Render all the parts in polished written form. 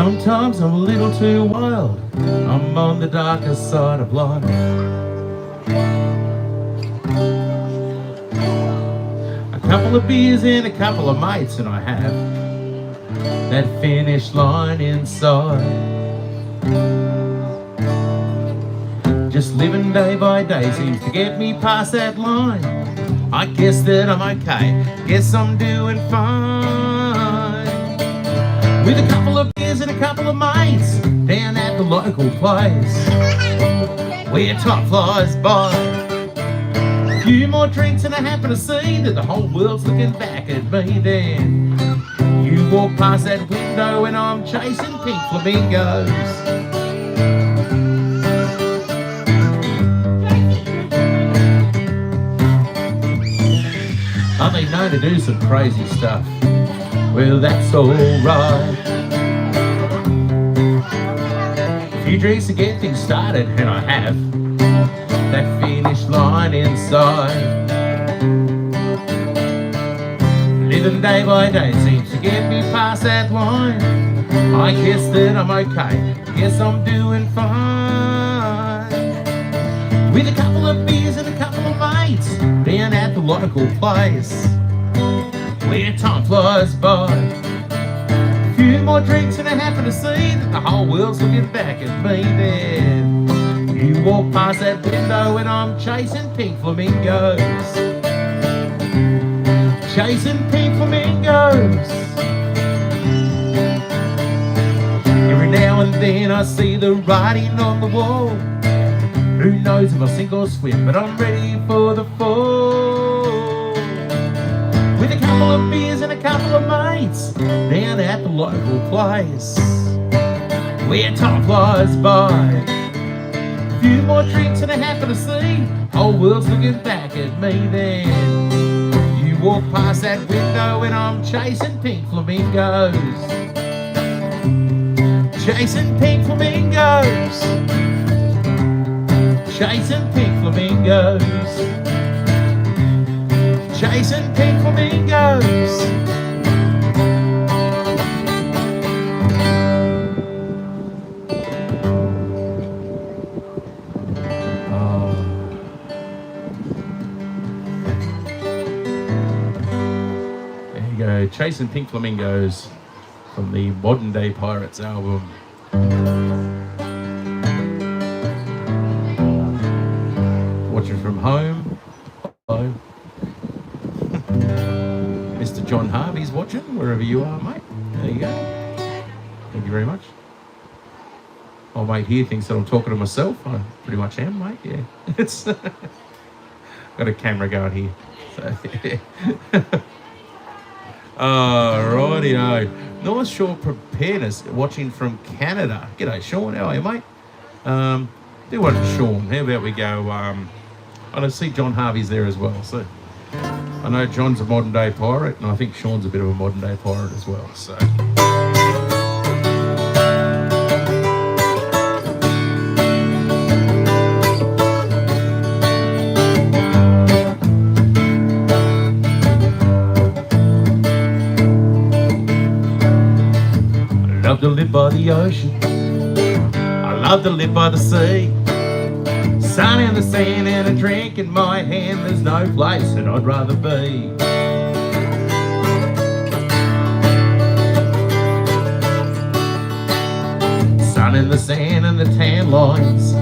Sometimes I'm a little too wild. I'm on the darker side of life. A couple of beers and a couple of mates, and I have that finish line inside. Just living day by day seems to get me past that line. I guess that I'm okay, guess I'm doing fine. With a couple of beers and a couple of mates down at the local place where time flies by. A few more drinks and I happen to see that the whole world's looking back at me. Then you walk past that window and I'm chasing pink flamingos. I've been known to do some crazy stuff. Well, that's alright. A few drinks to get things started, and I have that finish line inside. Living day by day seems to get me past that line. I guess that I'm okay, guess I'm doing fine. With a couple of beers and a couple of mates down at the local place where time flies by. A few more drinks and I happen to see that the whole world's looking back at me. Then you walk past that window and I'm chasing pink flamingos. Chasing pink flamingos. Every now and then I see the writing on the wall. Who knows if I sink or swim, but I'm ready for the fall. With a couple of beers and a couple of mates down at the local place where time flies by. A few more drinks and I happen to see whole world's looking back at me. Then you walk past that window and I'm chasing pink flamingos. Chasing pink flamingos. Chasing pink flamingos. Chasing pink flamingos. Oh. There you go, Chasing Pink Flamingos from the Modern Day Pirates album. Watching from home. Hello. Mr. John Harvey's watching, wherever you are, mate. There you go. Thank you very much. Oh, mate here thinks that I'm talking to myself. I pretty much am, mate, yeah. It's got a camera going here. So, yeah. Rightio. North Shore Preparedness, watching from Canada. G'day, Sean. How are you, mate? Do one to Sean. How about we go... I see John Harvey's there as well, so I know John's a modern day pirate, and I think Sean's a bit of a modern day pirate as well. So I love to live by the ocean. I love to live by the sea. Sun in the sand and a drink in my hand. There's no place that I'd rather be. Sun in the sand and the tan lines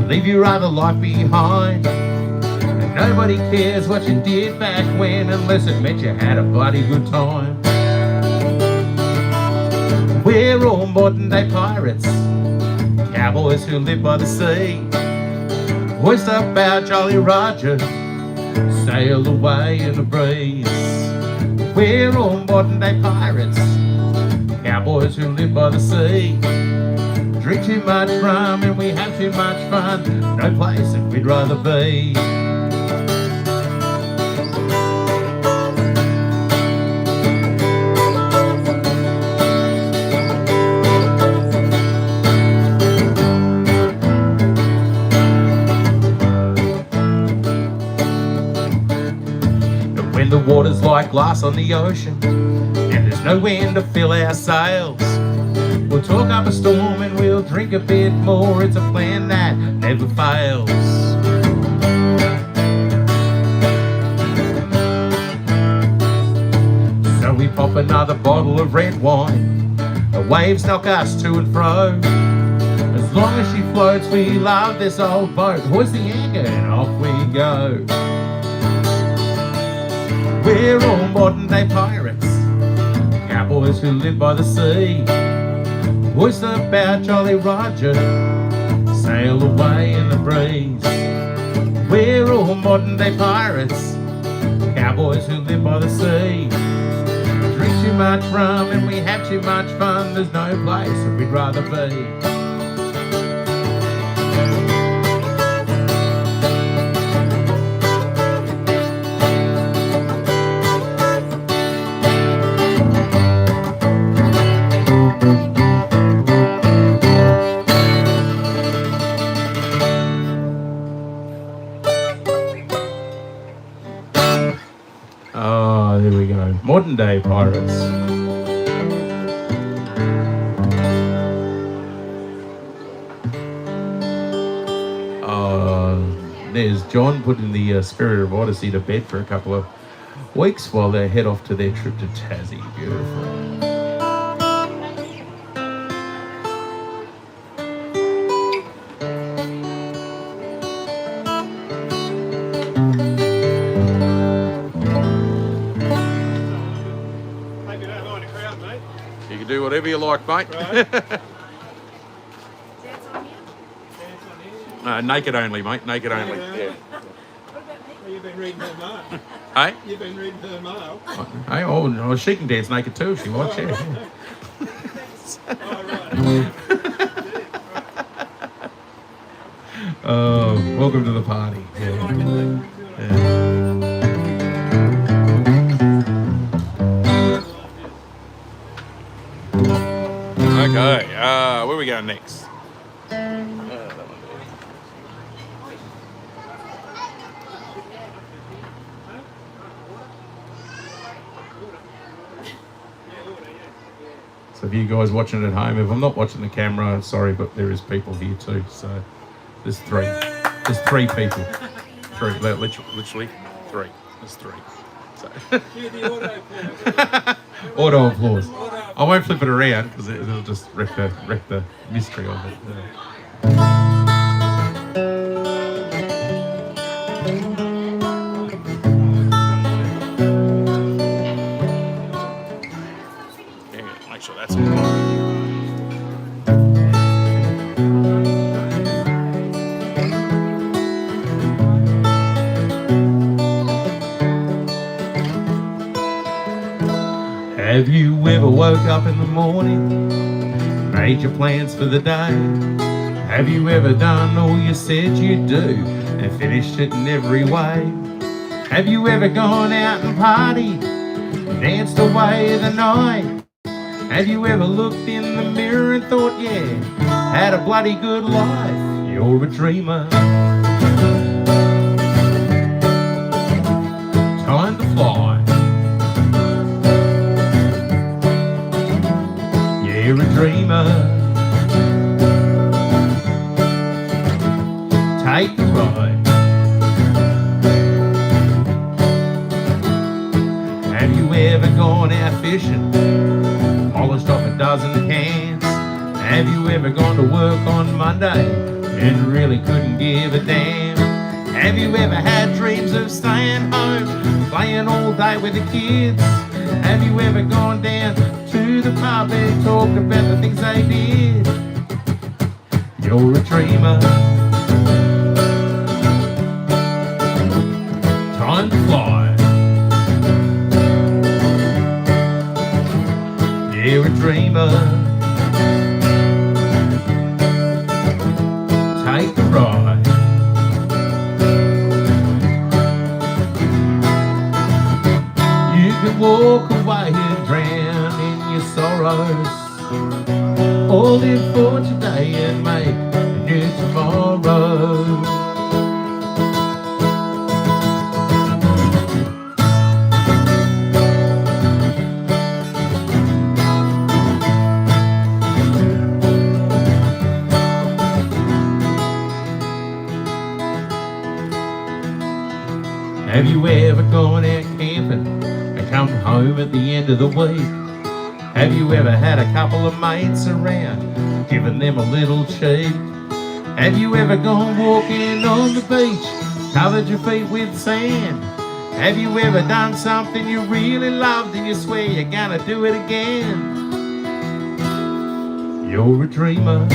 leave your other life behind. And nobody cares what you did back when, unless it meant you had a bloody good time. We're all modern day pirates, cowboys who live by the sea. Hoist up our Jolly Roger, sail away in the breeze. We're all modern day pirates, cowboys who live by the sea. Drink too much rum and we have too much fun, no place that we'd rather be. When the water's like glass on the ocean and there's no wind to fill our sails, We'll talk up a storm and we'll drink a bit more. It's a plan that never fails. So we pop another bottle of red wine. The waves knock us to and fro. As long as she floats, we love this old boat. Hoist the anchor and off we go. We're all modern day pirates, cowboys who live by the sea. Hoist the bow, Jolly Roger, sail away in the breeze. We're all modern day pirates, cowboys who live by the sea. Drink too much rum and we have too much fun. There's no place that we'd rather be. Oh, there we go. Modern day pirates. There's John putting the Spirit of Odyssey to bed for a couple of weeks while they head off to their trip to Tassie. Beautiful. You can do whatever you like, mate. Right. Naked only, mate. Naked only. Yeah. Well, you've been reading her mail. Hey? You've been reading her mail. Hey, oh, she can dance naked too if she wants. Yeah. Oh, welcome to the party. Yeah. Okay, where are we going next? So if you guys watching at home, if I'm not watching the camera, sorry, but there is people here too. So there's three. There's three people. Three, literally three. There's three. So. Auto applause. I won't flip it around because it'll just wreck the mystery of it. Yeah, make sure that's all right. Have you ever woke up in the morning, made your plans for the day? Have you ever done all you said you'd do and finished it in every way? Have you ever gone out and partied, danced away the night? Have you ever looked in the mirror and thought, yeah, had a bloody good life? You're a dreamer. Time to fly. You're a dreamer. Take the ride. Have you ever gone out fishing, polished off a dozen cans? Have you ever gone to work on Monday and really couldn't give a damn? Have you ever had dreams of staying home, playing all day with the kids? Have you ever gone down to the pub and talked about the things they did? You're a dreamer. Time to fly. You're a dreamer. Take the ride. You can walk away and drown in your sorrows, or live for today and make a new tomorrow. Have you ever gone out camping and come home at the end of the week? Have you ever had a couple of mates around, giving them a little cheek? Have you ever gone walking on the beach, covered your feet with sand? Have you ever done something you really loved and you swear you're gonna do it again? You're a dreamer.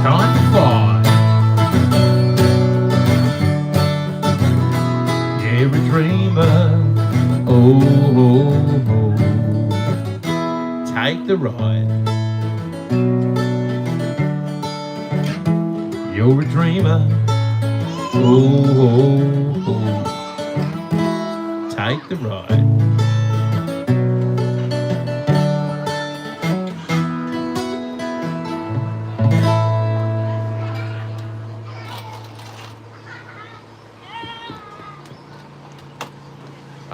Time to fly. You're a dreamer. Oh, oh, oh. Take the ride. You're a dreamer. Oh, oh, oh. Take the ride.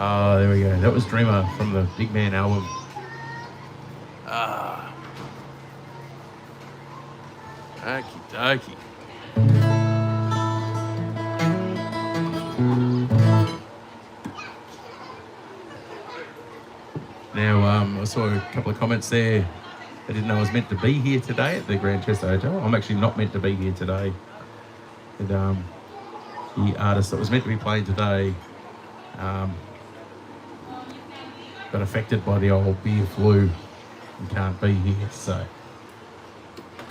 Oh, there we go. That was Dreamer from the Big Man album. Okie dokie. Now, I saw a couple of comments there. I didn't know I was meant to be here today at the Grandchester Hotel. I'm actually not meant to be here today. And the artist that was meant to be playing today got affected by the old beer flu and can't be here, so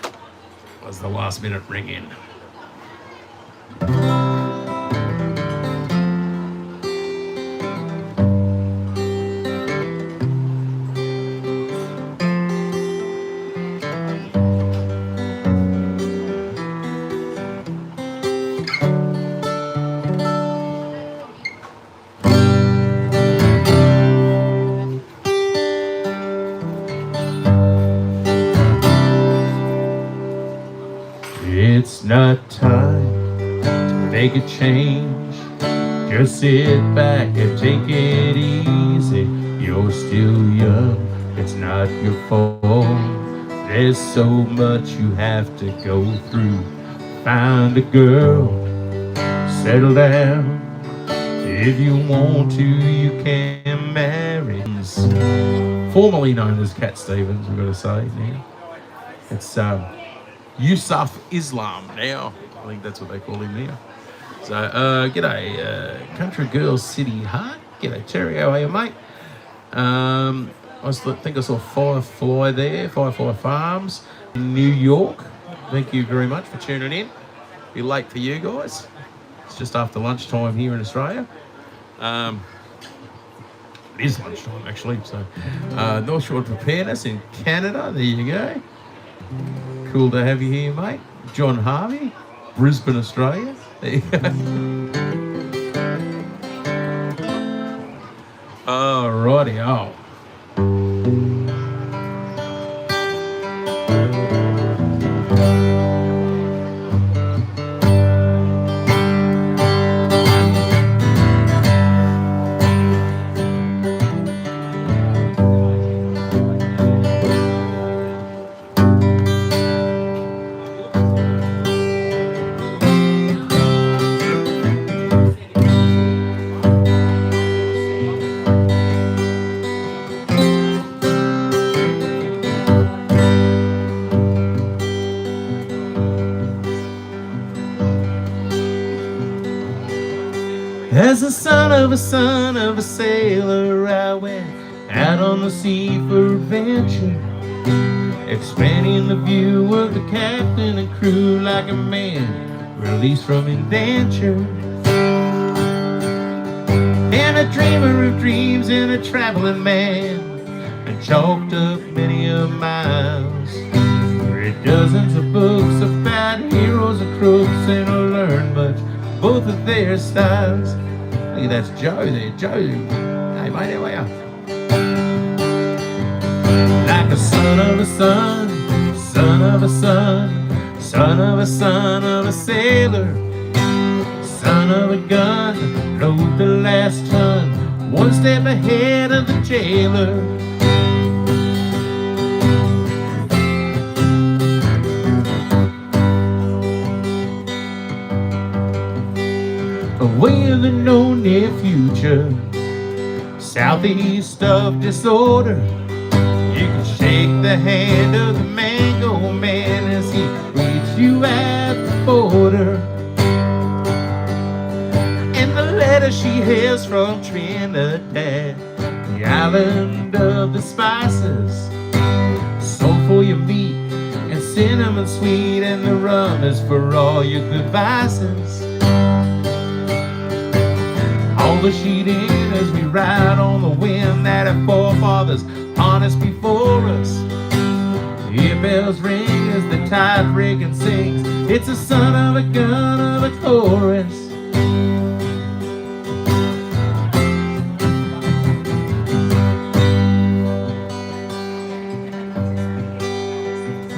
it was the last minute ring in. It's not time to make a change. Just sit back and take it easy. You're still young, it's not your fault. There's so much you have to go through. Find a girl, settle down. If you want to, you can marry. Formerly known as Cat Stevens, we've got to say now. It's Yusuf Islam now. I think that's what they call him now. So, g'day, Country Girls City Heart. G'day, Terry. How are you, mate? I think I saw Firefly Farms in New York. Thank you very much for tuning in. Be late for you guys. It's just after lunchtime here in Australia. It is lunchtime actually. So, North Shore Preparedness in Canada. There you go. Cool to have you here, mate. John Harvey, Brisbane, Australia. There you go. Alrighty, oh. As the son of a sailor, I went out on the sea for adventure, expanding the view of the captain and crew like a man released from indenture. And a dreamer of dreams and a traveling man, and chalked up many a miles. Read dozens of books about heroes and crooks, and I learned much both of their styles. Hey, that's Joe there. Joe. Hey, mate, how are you? Like a son of a son, son of a son, son of a son of a sailor, son of a gun, load the last ton, one step ahead of the jailer. the no near future, southeast of disorder. You can shake the hand of the mango man as he greets you at the border. And the letter she hails from Trinidad, the island of the spices, salt for your meat and cinnamon sweet, and the rum is for all your good vices. All the sheeting as we ride on the wind that our forefathers harnessed before us. Hear bells ring as the tide rig and sings. It's the son of a gun of a chorus.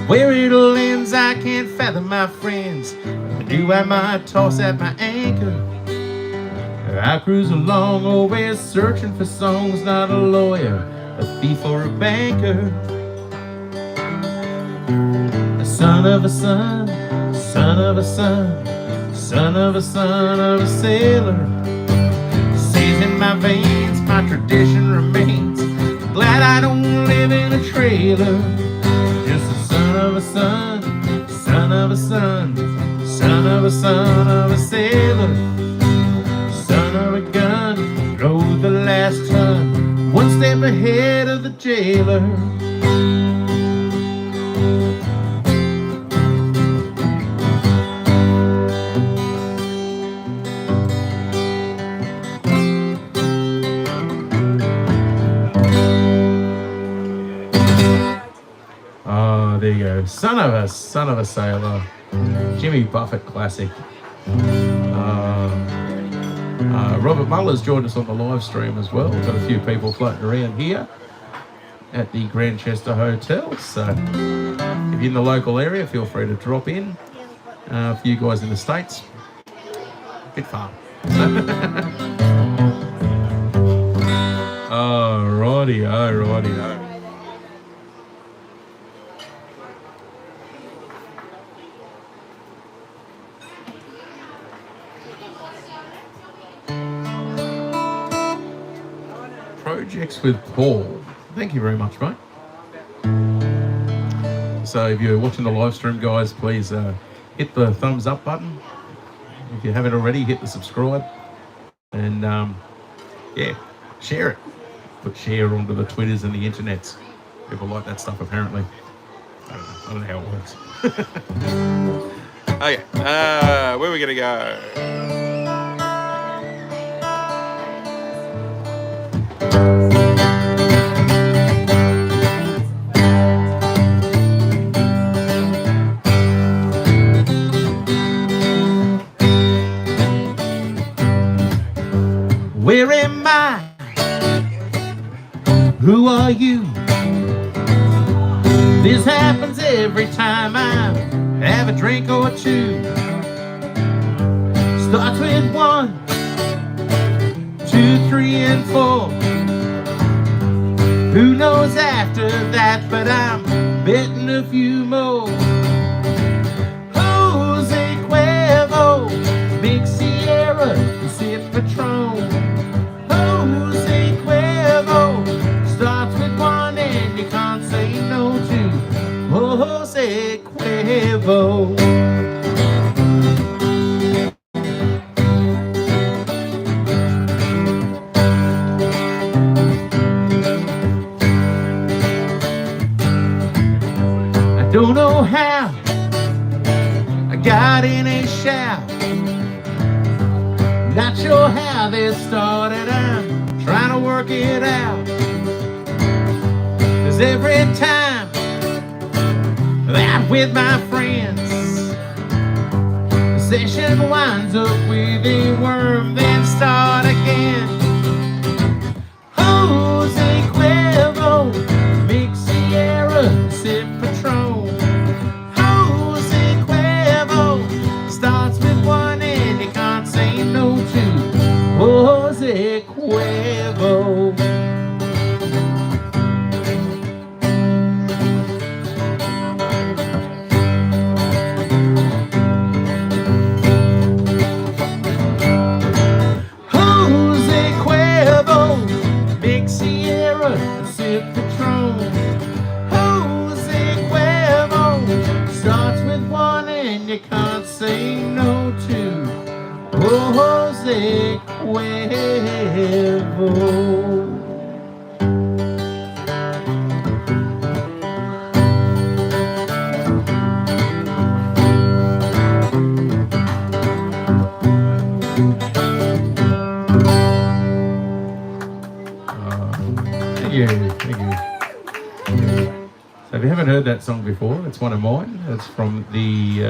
Where it all ends I can't fathom, my friends. Do I might toss at my anchor. I cruise along, always searching for songs, not a lawyer, a thief or a banker. A son of a son, son of a son, son of a son of a sailor. Seas in my veins, my tradition remains. Glad I don't live in a trailer. Just a son of a son, son of a son, son of a son of a sailor. Son of a gun, rode the last ton, one step ahead of the jailer. Oh, there you go. Son of a sailor. Jimmy Buffett classic. Robert Muller's joined us on the live stream as well. We've got a few people floating around here at the Grandchester Hotel. So if you're in the local area, feel free to drop in. For you guys in the States, a bit far. Righty-o. Projects with Paul. Thank you very much, mate. So if you're watching the live stream, guys, please hit the thumbs up button. If you haven't already, hit the subscribe. And yeah, share it. Put share onto the Twitters and the internets. People like that stuff, apparently. I don't know how it works. Okay, where are we going to go? Where am I? Who are you? This happens every time I have a drink or two. Starts with 1, 2, 3, and 4. Who knows after that, but I'm betting a few more. Jose Cuervo, Big Sierra, Sip Patron. Jose Cuervo starts with 1 and you can't say no to Jose Cuervo. I don't know how I got in a shout. Not sure how this started, I'm trying to work it out. 'Cause every time that I'm with my friends, the session winds up with a worm, then start again. Jose Cuervo, Big Sierra, Sip Patron. Jose Cuervo starts with 1 and you can't say no to Jose Cuervo. fall. Thank you. So if you haven't heard that song before, it's one of mine. It's from the,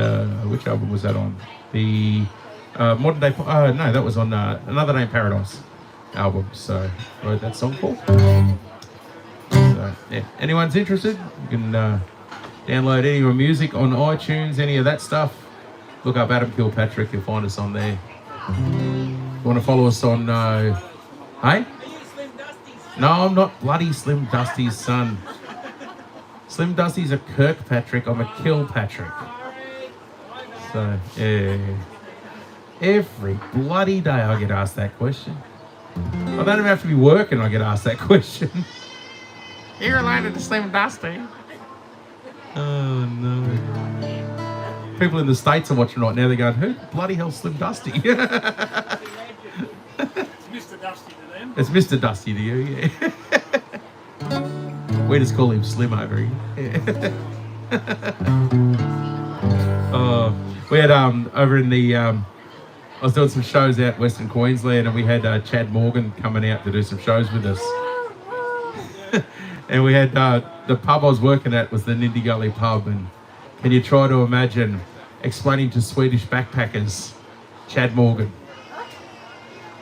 which album was that on? The Modern Day, no, that was on Another Name Paradise album. So I wrote that song for. So yeah, anyone's interested, you can download any of my music on iTunes, any of that stuff. Look up Adam Kilpatrick, you'll find us on there. You want to follow us on, hey? No, I'm not bloody Slim Dusty's son. Slim Dusty's a Kirkpatrick, I'm a Kilpatrick. So, yeah. Every bloody day I get asked that question. I don't even have to be working, I get asked that question. You're related to Slim Dusty. Oh, no. People in the States are watching right now, they're going, who bloody hell's Slim Dusty? It's Mr. Dusty to them. It's Mr. Dusty to you, yeah. We just call him Slim over here. We had over in the I was doing some shows out Western Queensland, and we had Chad Morgan coming out to do some shows with us. And we had the pub I was working at was the Nindy Gully pub, and can you try to imagine explaining to Swedish backpackers Chad Morgan?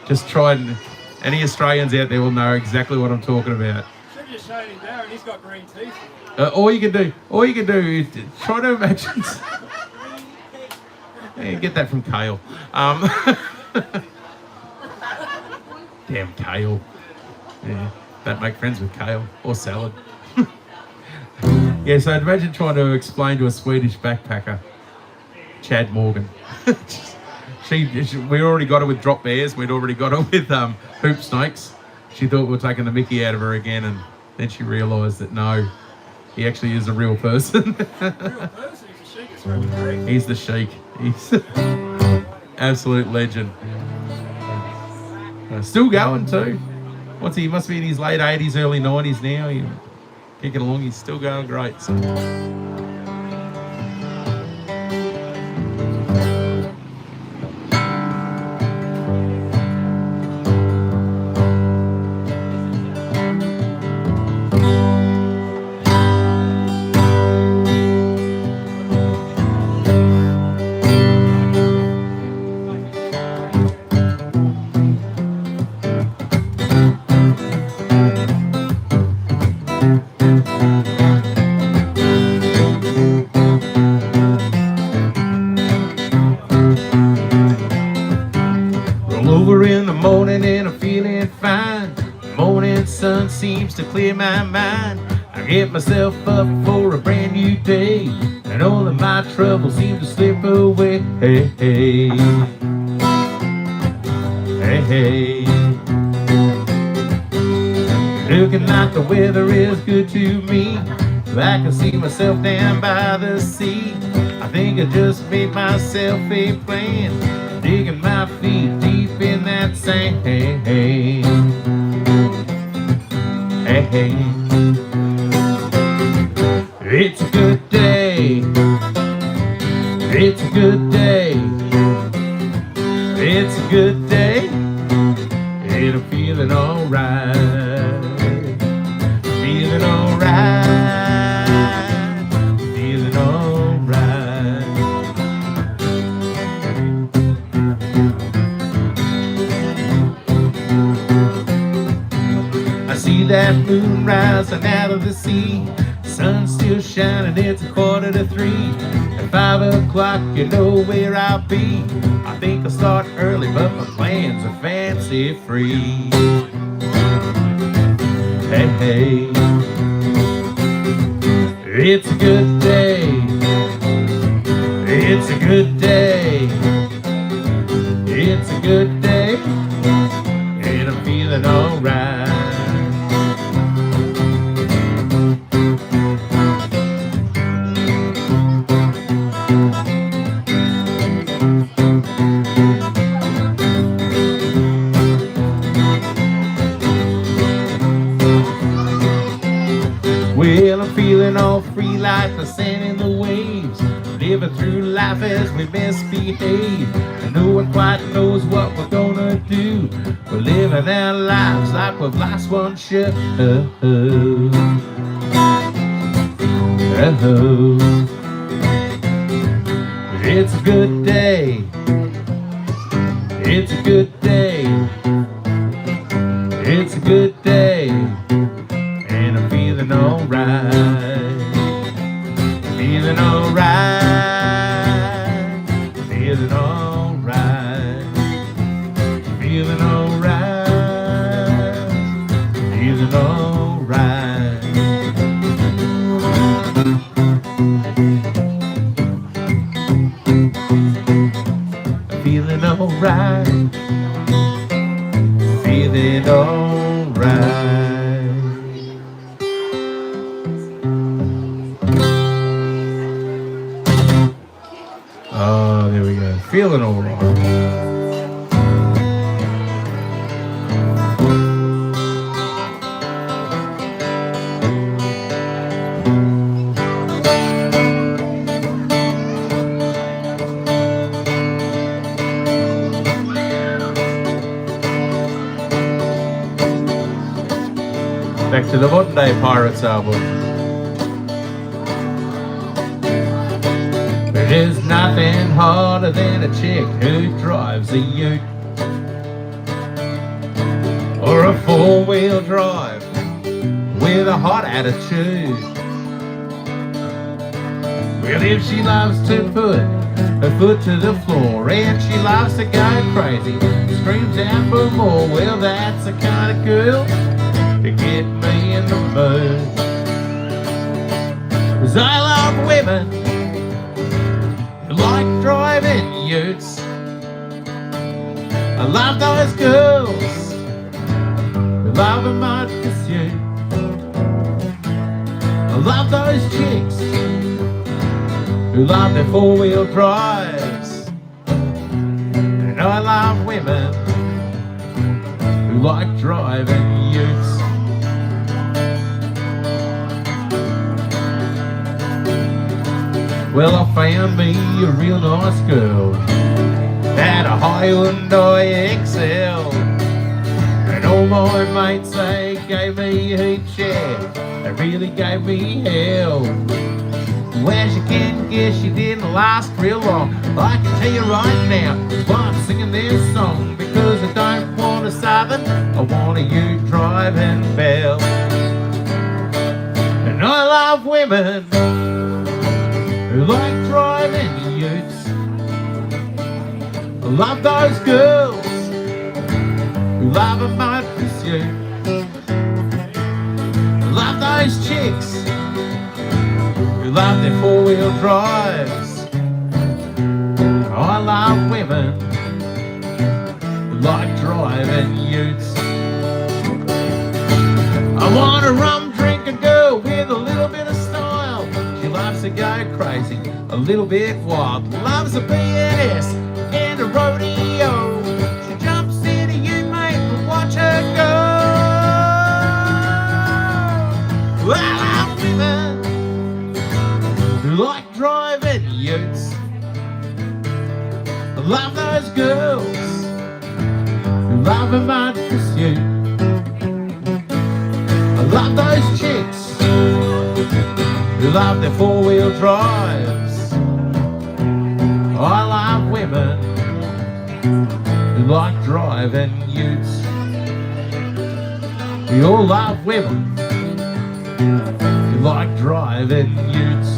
Just try and any Australians out there will know exactly what I'm talking about. Should have just shown him Darren, he's got green teeth. All you can do is try to imagine. Yeah, get that from Kale. Damn Kale. Yeah, don't make friends with Kale or salad. Yeah, so imagine trying to explain to a Swedish backpacker, Chad Morgan. We already got her with drop bears. We'd already got her with hoop snakes. She thought we were taking the mickey out of her again, and then she realised that no, he actually is a real person. He's the sheik. He's absolute legend. Still going too. He must be in his late 80s, early 90s now. He's kicking along. He's still going great. So. Seems to clear my mind. I get myself up for a brand new day, and all of my troubles seem to slip away. Hey, hey, hey, hey. Looking like the weather is good to me. I can see myself down by the sea. I think I just made myself a plan, digging my feet deep in that sand. Hey, hey. Hey, hey. It's a good day. It's a good day. It's a good day. And I'm feeling alright. Feeling alright. Feeling alright. I see that moon rising out of the sea. Sun's still shining, it's 2:45. At 5 o'clock, you know where I'll be. I think I'll start early, but my plans are fancy free. Hey, hey. It's a good day. It's a good day. It's a good day. And I'm feeling alright. Well, I'm feeling all free like the sand in the waves, living through life as we misbehave, and no one quite knows what we're gonna do. We're living our lives like we've lost one shot. It's a good day. It's a good day. It's a good day. And I'm feeling alright. Feeling alright. Feeling alright. Feeling alright. Feeling alright. Feeling alright. Feeling alright. Oh, there we go. Feeling alright. Back to the Modern Day Pirates album. There's nothing harder than a chick who drives a ute or a four-wheel drive with a hot attitude. Well, if she loves to put her foot to the floor and she loves to go crazy, screams out for more, well, that's the kind of girl to get me in the mood. 'Cause I love women who like driving utes. I love those girls who love a mud pursuit. I love those chicks who love their four-wheel drives. And I love women who like driving utes. Well, I found me a real nice girl, had a Hyundai XL, and all my mates, they gave me a heap share, they really gave me hell. Well, as you can guess, she didn't last real long. I can tell you right now why I'm singing this song, because I don't want a Southern, I want a ute driving belle. And I love women who like driving utes. I love those girls who love a mud pursuit. I love those chicks who love their four-wheel drives. I love women who like driving utes. I want a rum drinking girl with a little bit of style. She loves to go crazy, a little bit wild. Loves a B&S and a rodeo. She jumps in a ute, mate, and watch her go. I love women who like driving utes. I love those girls who love a mud pursuit. I love those chicks who love their four-wheel drives. I love women who like driving utes. We all love women who like driving utes.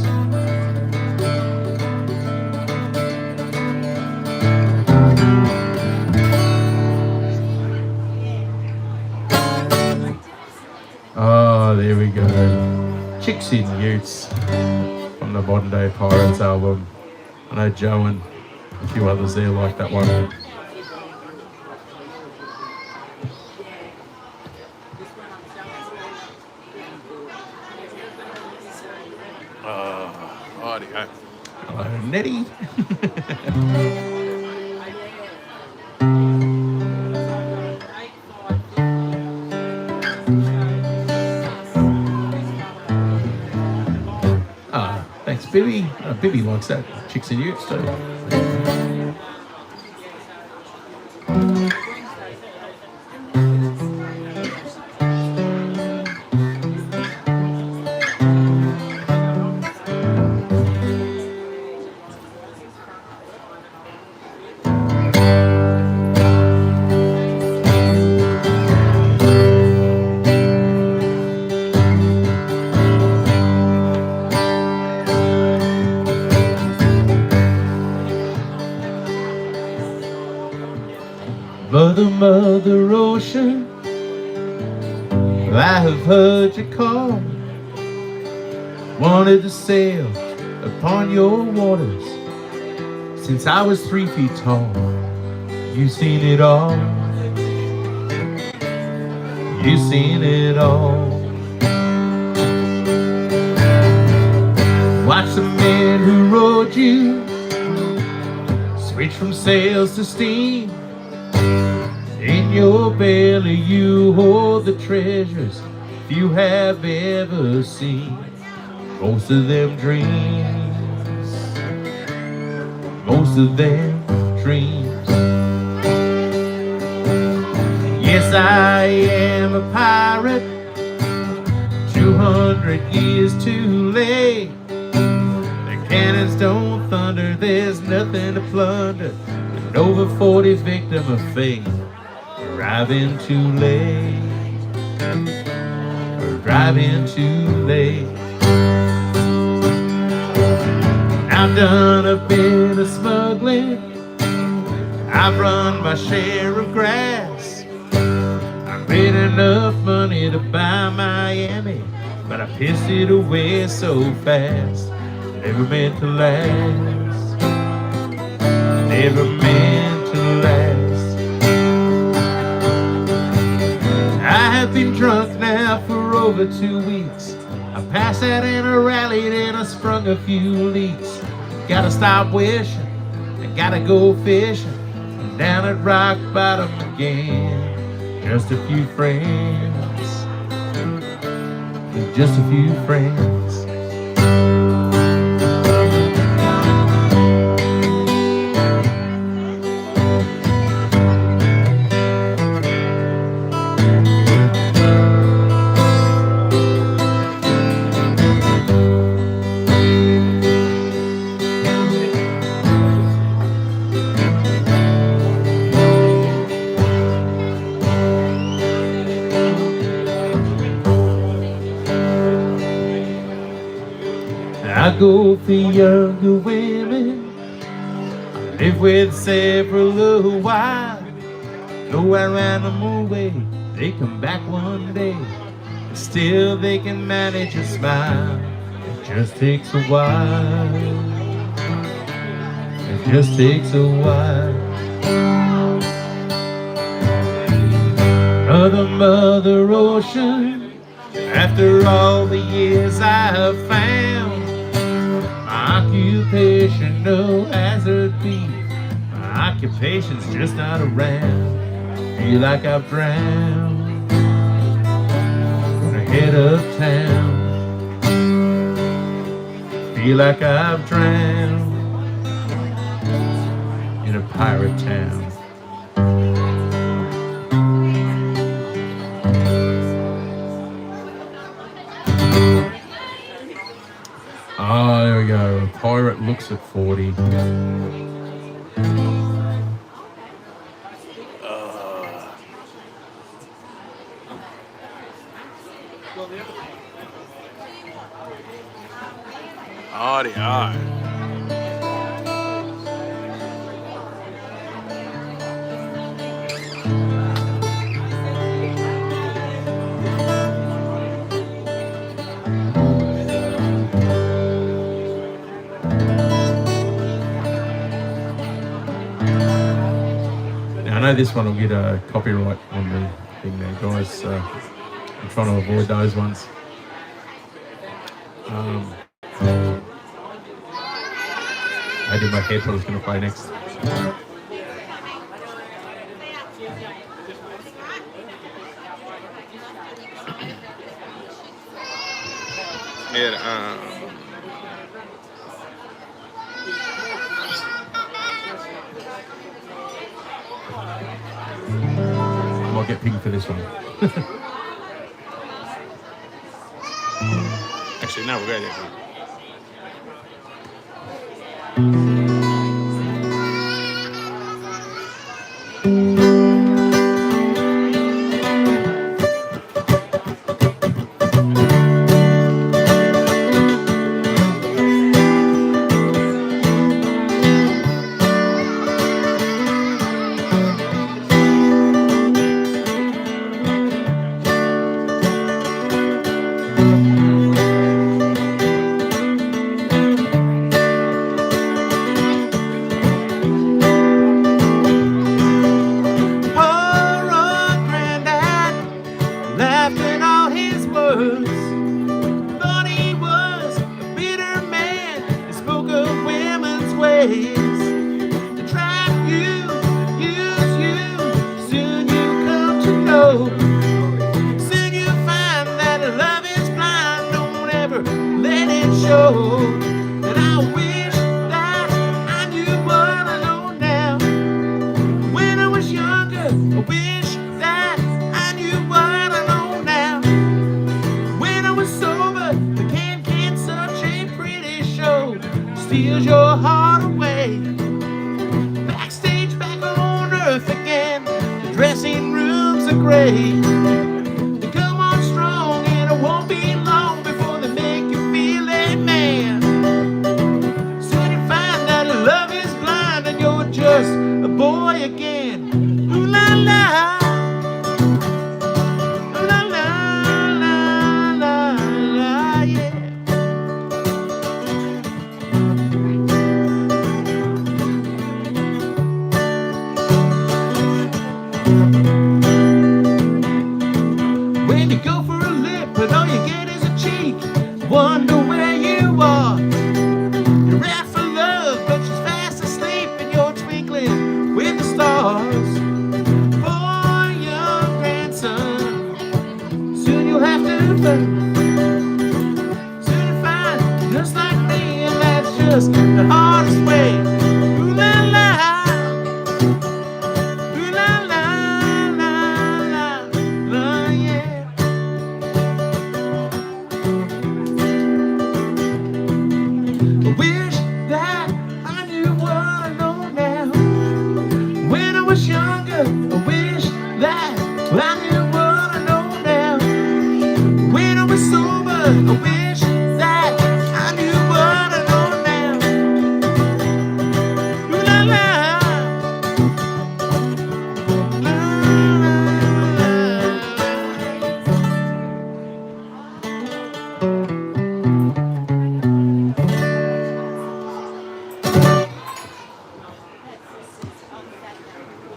Oh, there we go. Chicks in Utes from the Modern Day Pirates album. I know Joe and a few others there like that one. Rightio. Hello, Nettie. Bibby. Bibby likes that. Chicks and Utes too. Mother, Mother Ocean, I have heard you call. Wanted to sail upon your waters since I was 3 feet tall. You've seen it all. You've seen it all. Watch the men who rowed you switch from sails to steam. In your belly you hold the treasures few have ever seen. Most of them dreams, most of them dreams. Yes, I am a pirate, 200 years too late. The cannons don't thunder, there's nothing to plunder. An over 40 victim of fate. Arriving too late, arriving too late. I've done a bit of smuggling, I've run my share of grass. I made enough money to buy Miami, but I pissed it away so fast. Never meant to last, never meant to last. I've been drunk now for over 2 weeks. I passed out and I rallied and I sprung a few leaks. Gotta stop wishing, I gotta go fishing. I'm down at rock bottom again. Just a few friends, just a few friends. I go for younger women, I live with several a while. Go around them away, they come back one day, and still they can manage a smile. It just takes a while, it just takes a while. Mother Ocean, after all the years I have found, my occupation no hazard be. My occupation's just not around. Feel like I've drowned, gonna head uptown. Feel like I've drowned in a pirate town. Oh, there we go. A pirate looks at 40. Oh, they are. Now, I know this one will get a copyright on the thing there, guys. I'm trying to avoid those ones. I did my head, what I was going to play next. Yeah, get pinged for this one. Actually, no, we're good. Steals your heart away. Backstage, back on earth again. The dressing rooms are gray. They come on strong, and it won't be long before they make you feel a man. Soon you find that love is blind, and you're just a boy again. Ooh la la. Ooh la la la la la, yeah. When you go for a lip, but all you get is a cheek. Wonder where you are. You're out for love, but she's fast asleep, and you're twinkling with the stars. For your grandson, soon you'll have to learn. Soon you'll find, just like me, and that's just the hardest way. Ooh la la. Ooh la la la la la, yeah. I wish that I knew what I know now. When I was younger, I wish that I knew what I know now. When I was sober, I wish that I knew what I know now. Ooh la la.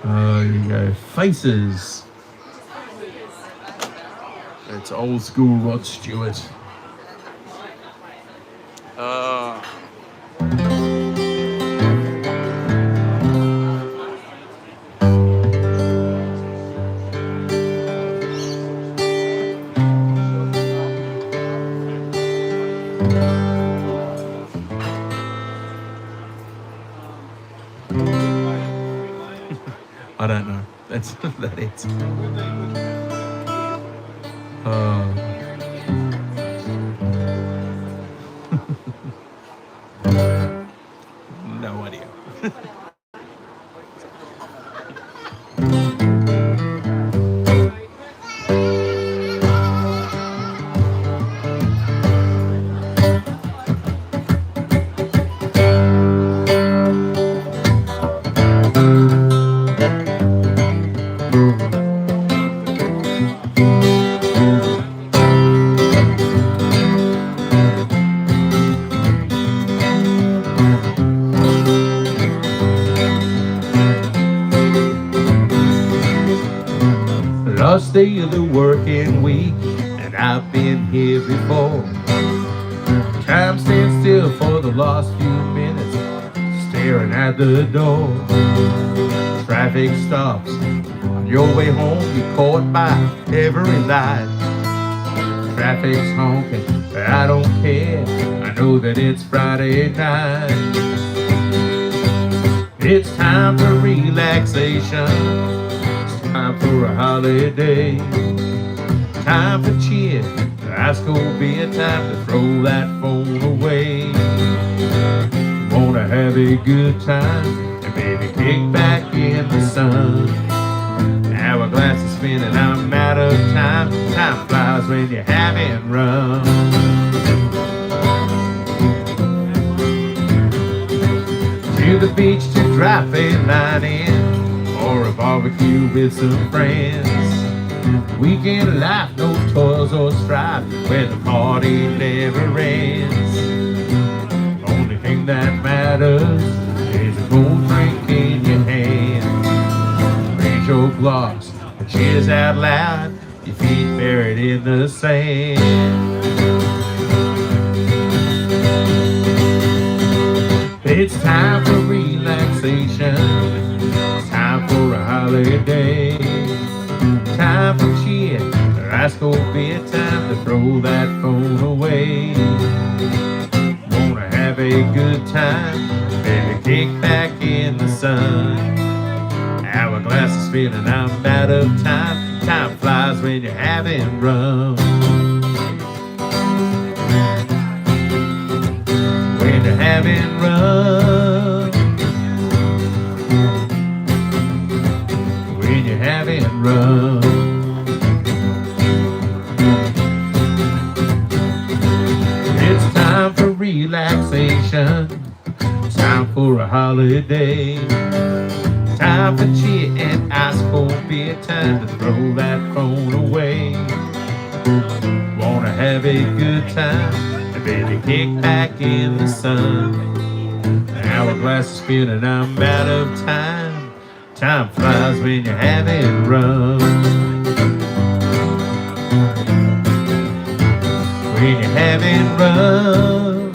La, here you go. Faces. It's old school Rod Stewart. I don't know. That's that it. No idea. Last day of the working week, and I've been here before. Time stands still for the last few minutes, staring at the door. Traffic stops. On your way home, you're caught by every light. Traffic's honking, but I don't care. I know that it's Friday night. It's time for relaxation. Time for a holiday. Time for cheer. High school beer, time to throw that phone away. Wanna have a good time and baby kick back in the sun. Hourglass is spinning, I'm out of time. Time flies when you're having rum. To the beach to drop a line in, or a barbecue with some friends. Weekend life, no toils or strife, where the party never ends. Only thing that matters is a cold drink in your hand. Raise your glass and cheers out loud, your feet buried in the sand. It's time for relaxation. It's time for a holiday. Time for cheer, high school beer, time to throw that phone away. Wanna have a good time, baby kick back in the sun. Hourglass is spinning, I'm out of time. Time flies when you're having rum. When you're having rum. When you're having rum. It's time for relaxation. Time for a holiday. Time for cheer and ice cold beer. Time to throw that phone away. Wanna have a good time and baby kick back in the sun. Hourglass is spinning, I'm out of time. Time flies when you're having rum. When you're having rum.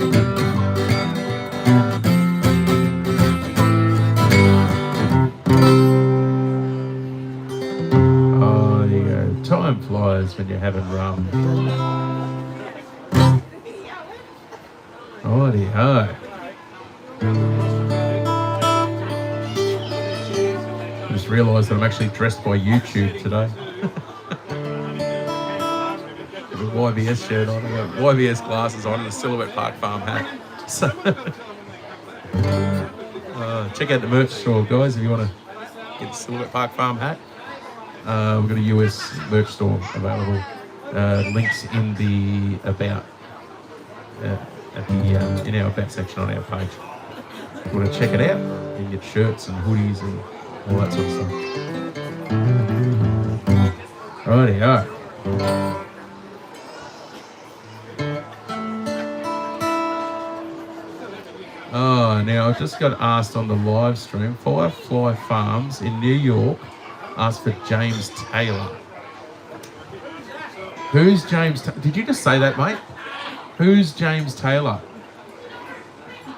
Oh, there you go. Time flies when you're having rum. Righty-ho. I just realised that I'm actually dressed by YouTube today. With a YBS shirt on, I've got YBS glasses on and a Silhouette Park Farm hat. So, check out the merch store, guys, if you want to get the Silhouette Park Farm hat. We've got a US merch store available. Links in the about in our back section on our page. If you want to check it out, you can get shirts and hoodies and all that sort of stuff. Righty-o. Oh, now I just got asked on the live stream, Firefly Farms in New York asked for James Taylor. Who's James Taylor? Did you just say that, mate? Who's James Taylor?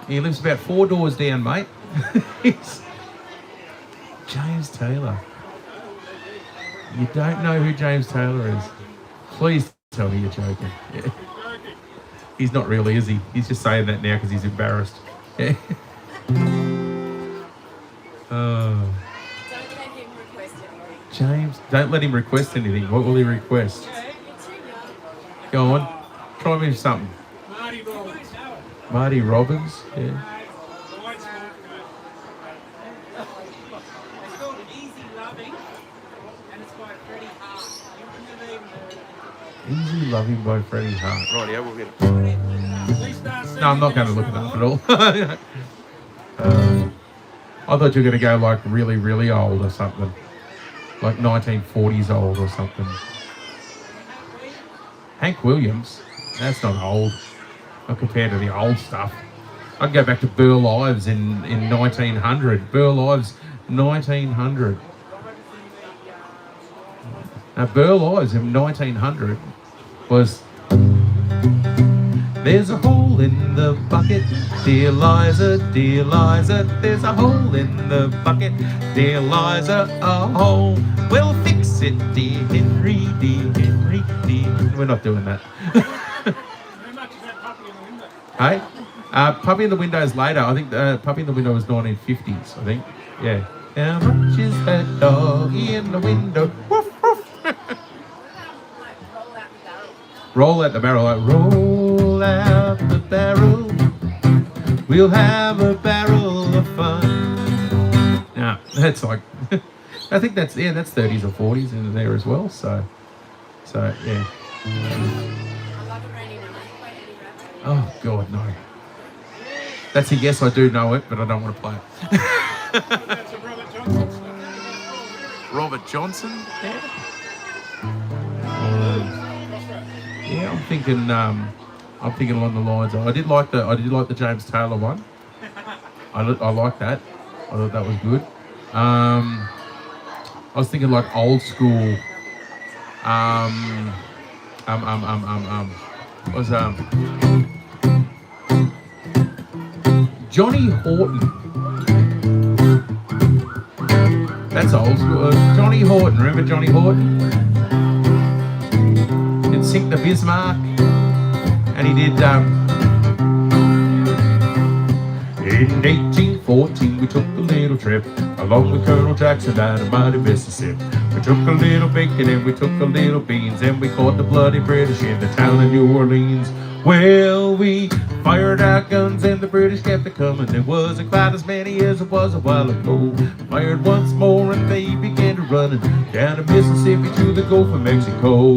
He lives about 4 doors down, mate. James Taylor. You don't know who James Taylor is? Please tell me you're joking. Yeah. He's not really, is he? He's just saying that now because he's embarrassed. Yeah. Oh. Don't let him request anything. James, don't let him request anything. What will he request? Go on. Try me something. Marty Roberts. Marty Robbins? Yeah. The white smoke. It's called Easy Loving, and it's by Freddie Hart. Easy Loving by Freddie Hart. Rightio, we'll get it. Please start No, I'm not going to look it up at all. I thought you were going to go like really, really old or something. Like 1940s old or something. Hank Williams? That's not old. Not compared to the old stuff. I can go back to Burl Ives in 1900. Burl Ives, 1900. Now, Burl Ives in 1900 was... There's a hole in the bucket, dear Liza, there's a hole in the bucket, dear Liza, a hole. We'll fix it, dear Henry, dear Henry, dear. We're not doing that. How much is that puppy in the window? Hey? Puppy in the Window is later. I think Puppy in the Window was 1950s, I think. Yeah. How much is that doggy in the window? Woof, woof. Like, roll out the barrel. Roll out the barrel, like, roll out the barrel. We'll have a barrel of fun. Now, that's like, I think that's 30s or 40s in there as well. So yeah. I love it raining on it by Eddie Rabbit. Oh God, no. That's a yes, I do know it, but I don't want to play it. That's a Robert Johnson stuff. Robert Johnson. Yeah. Yeah, I'm thinking along the lines. I did like the James Taylor one. I like that. I thought that was good. I was thinking like old school. Was Johnny Horton. That's old school. Johnny Horton. Remember Johnny Horton? Did Sink the Bismarck, and he did. In 1814, we took a little trip along with Colonel Jackson down the mighty Mississippi. We took a little bacon and we took a little beans, and we caught the bloody British in the town of New Orleans. Well, we fired our guns and the British kept it coming. There wasn't quite as many as it was a while ago. Fired once more and they began to running down the Mississippi to the Gulf of Mexico.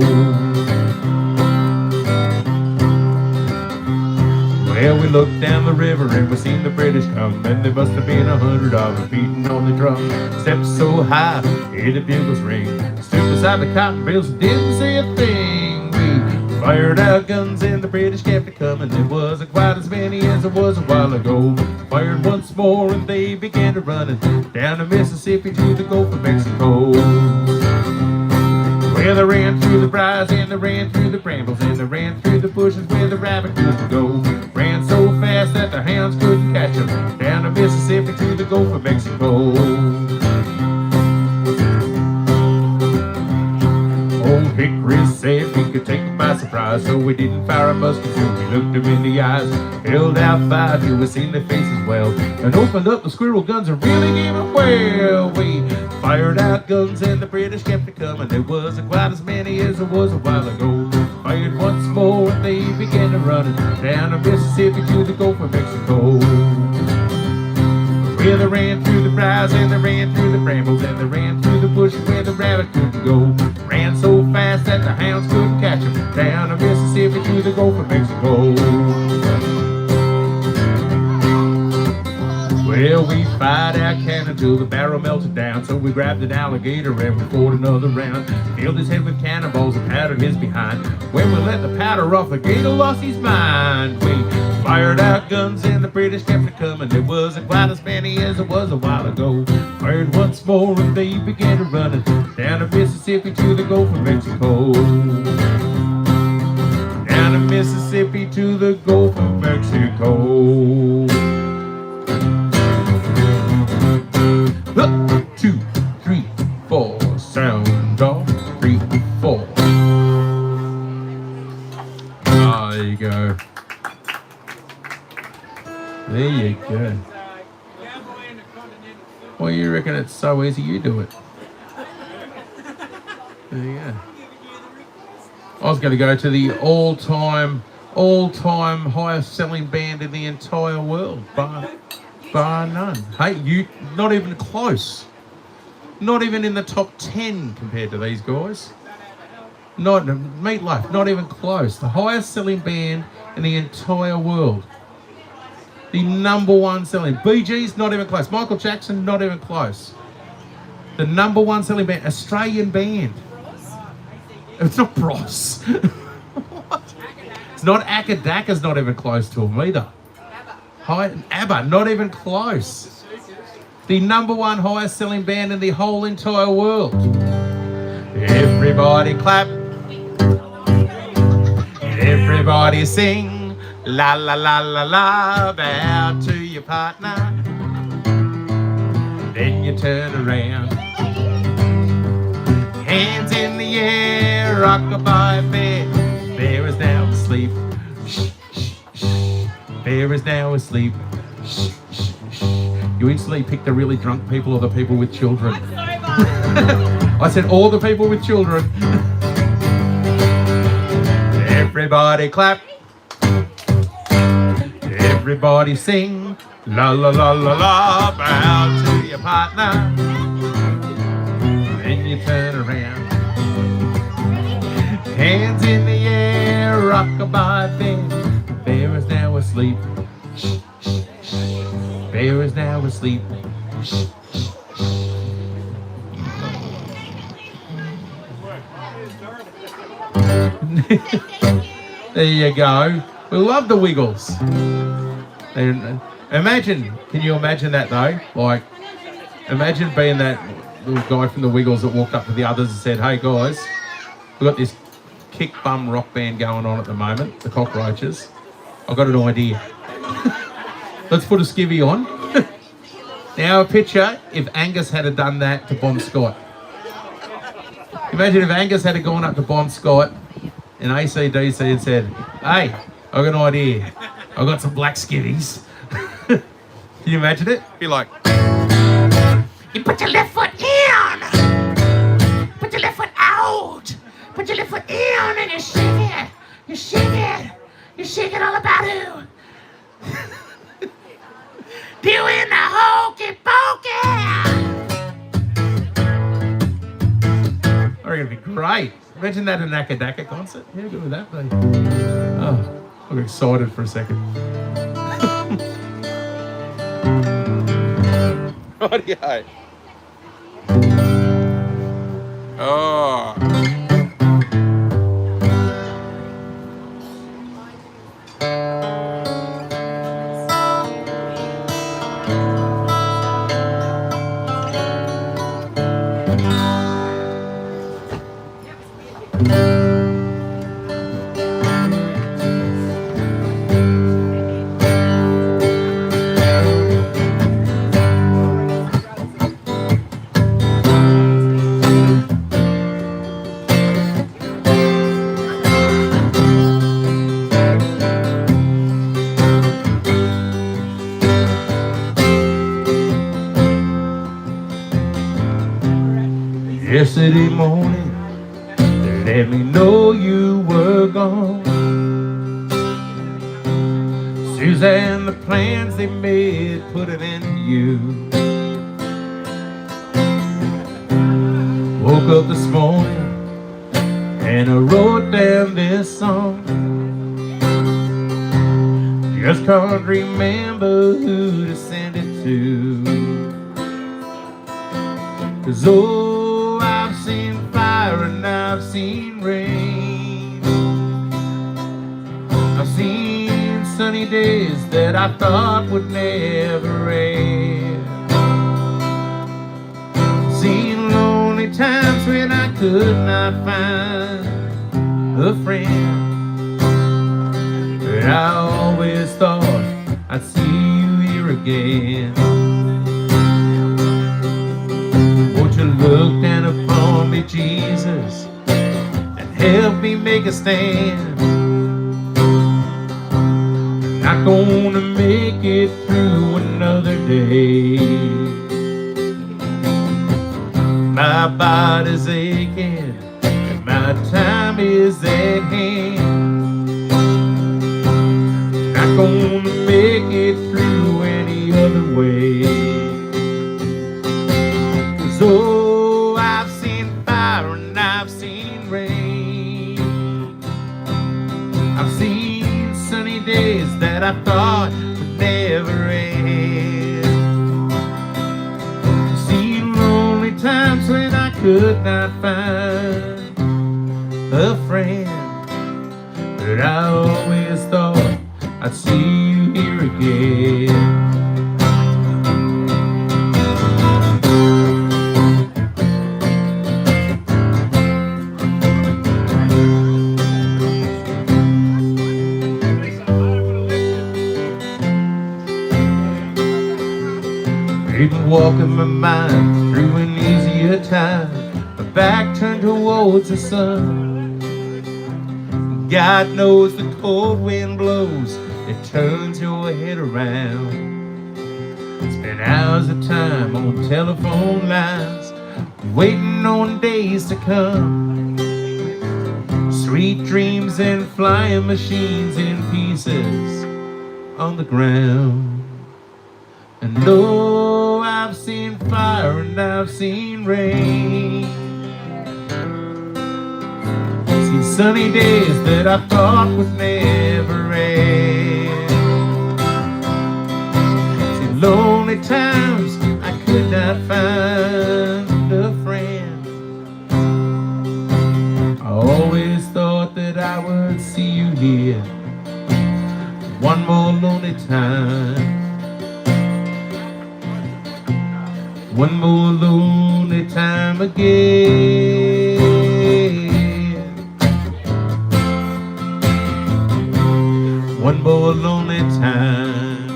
Well, we looked down the river and we seen the British come, and there must have been 100 of them beating on the drum. Stepped so high, hear the bugles ring. Stood beside the cotton bales and didn't say a thing. We fired our guns and the British kept it coming. There wasn't quite as many as it was a while ago. Fired once more and they began to running down the Mississippi to the Gulf of Mexico. Well, they ran through the briars and they ran through the brambles and they ran through the bushes where the rabbit couldn't go. Ran so fast that the hounds couldn't catch them down the Mississippi to the Gulf of Mexico. Old Hickory said we could take them by surprise, so we didn't fire a musket till we looked them in the eyes. Held out fire till we seen their faces well, and opened up the squirrel guns and really gave them well. We fired our guns and the British kept it coming. There wasn't quite as many as there was a while ago. Fired once more and they began to running down the Mississippi to the Gulf of Mexico. Well, they ran through the briars and they ran through the brambles and they ran through the bushes where the rabbit couldn't go. Ran so fast that the hounds couldn't catch them down the Mississippi to the Gulf of Mexico. Well, we fired our cannon till the barrel melted down, so we grabbed an alligator and we poured another round. Filled his head with cannonballs and powdered his behind. When we let the powder off, the gator lost his mind. We fired our guns and the British kept it coming. There wasn't quite as many as it was a while ago. Fired once more and they began to running down the Mississippi to the Gulf of Mexico. Down the Mississippi to the Gulf of Mexico. 1, 2, 3, 4, sound off, 3, 4. Oh, there you go. There you go. Cowboy and the Continental. Well, you reckon it's so easy, you do it. There you go. I was going to go to the all-time highest selling band in the entire world, bar none. Hey, you not even close. Not even in the top 10 compared to these guys. Not Meatloaf, not even close. The highest selling band in the entire world. The number one selling. Bee Gees, not even close. Michael Jackson, not even close. The number one selling band, Australian band. It's not Bros. What? It's not Akadaka's not even close to them either. ABBA, not even close. The number one highest selling band in the whole entire world. Everybody clap. Everybody sing. La la la la la. Bow to your partner. Then you turn around. Hands in the air, rock-a-bye bear. Bear is now asleep. Shh, shh, shh. Bear is now asleep. Shh, shh, shh. you instantly pick the really drunk people or the people with children. I said all the people with children. Everybody clap. Everybody sing. La la la la la. Bow to your partner. Then you turn around. Hands in the air, rock-a-bye band. The bear is now asleep. Shh, shh, shh. Bear is now asleep. Shh, shh, shh. There you go. We love the Wiggles. And imagine, can you imagine that though? Like, imagine being that little guy from the Wiggles that walked up to the others and said, "Hey guys, we've got this kick bum rock band going on at the moment, the Cockroaches. I've got an idea. Let's put a skivvy on." Now a picture if Angus had done that to Bon Scott. Imagine if Angus had gone up to Bon Scott in ACDC and said, "Hey, I've got an idea. I've got some black skivvies." Can you imagine it? Be like, "You put your left foot in, put your left foot out, put your left foot in and you shake it, you shake it, you shake it all about who? Doing the hokey pokey." Oh, it'd be great. Imagine that at an Akadaka concert. How good would that be? Oh, I got excited for a second. Rightio. Oh. Yesterday morning, they let me know you were gone. Suzanne, the plans they made put an end to you. Woke up this morning and I wrote down this song. Just can't remember who to send it to. 'Cause oh, I've seen fire and I've seen rain. I've seen sunny days that I thought would never end. Seen lonely times when I could not find a friend. But I always thought I'd see you here again. Won't you look down upon me, Jesus, and help me make a stand? I'm not gonna make it through another day. My body's aching and my time is at hand. Not gonna make it through any other way. 'Cause oh, I've seen fire and I've seen rain. I've seen sunny days that I thought would never end. I've seen lonely times when I could not find a friend. But I always thought I'd see you here again. Didn't walk in my mind through an easier time. My back turned towards the sun. God knows the cold wind blows, it turns your head around. It's Spent hours of time on telephone lines, waiting on days to come. Sweet dreams and flying machines in pieces on the ground. And oh, I've seen fire and I've seen rain. Seen sunny days that I thought would never end. Seen lonely times I could not find a friend. I always thought that I would see you here one more lonely time. One more lonely time again. One more lonely time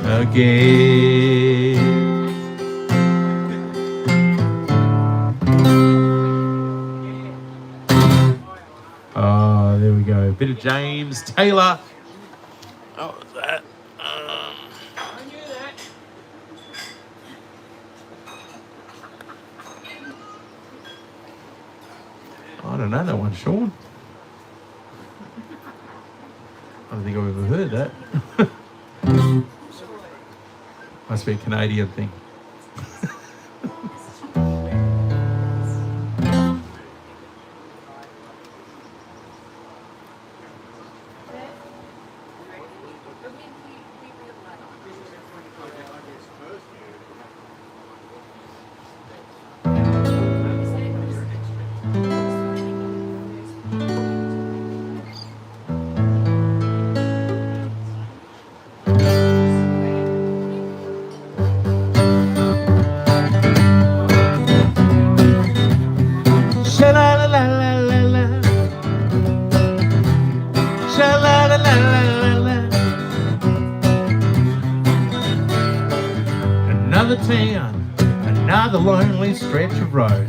again. Oh, there we go. Bit of James Taylor. Oh, what's that? I knew that. I don't know that one, Sean. I don't think I've ever heard that. Must be a Canadian thing. Another town, another lonely stretch of road,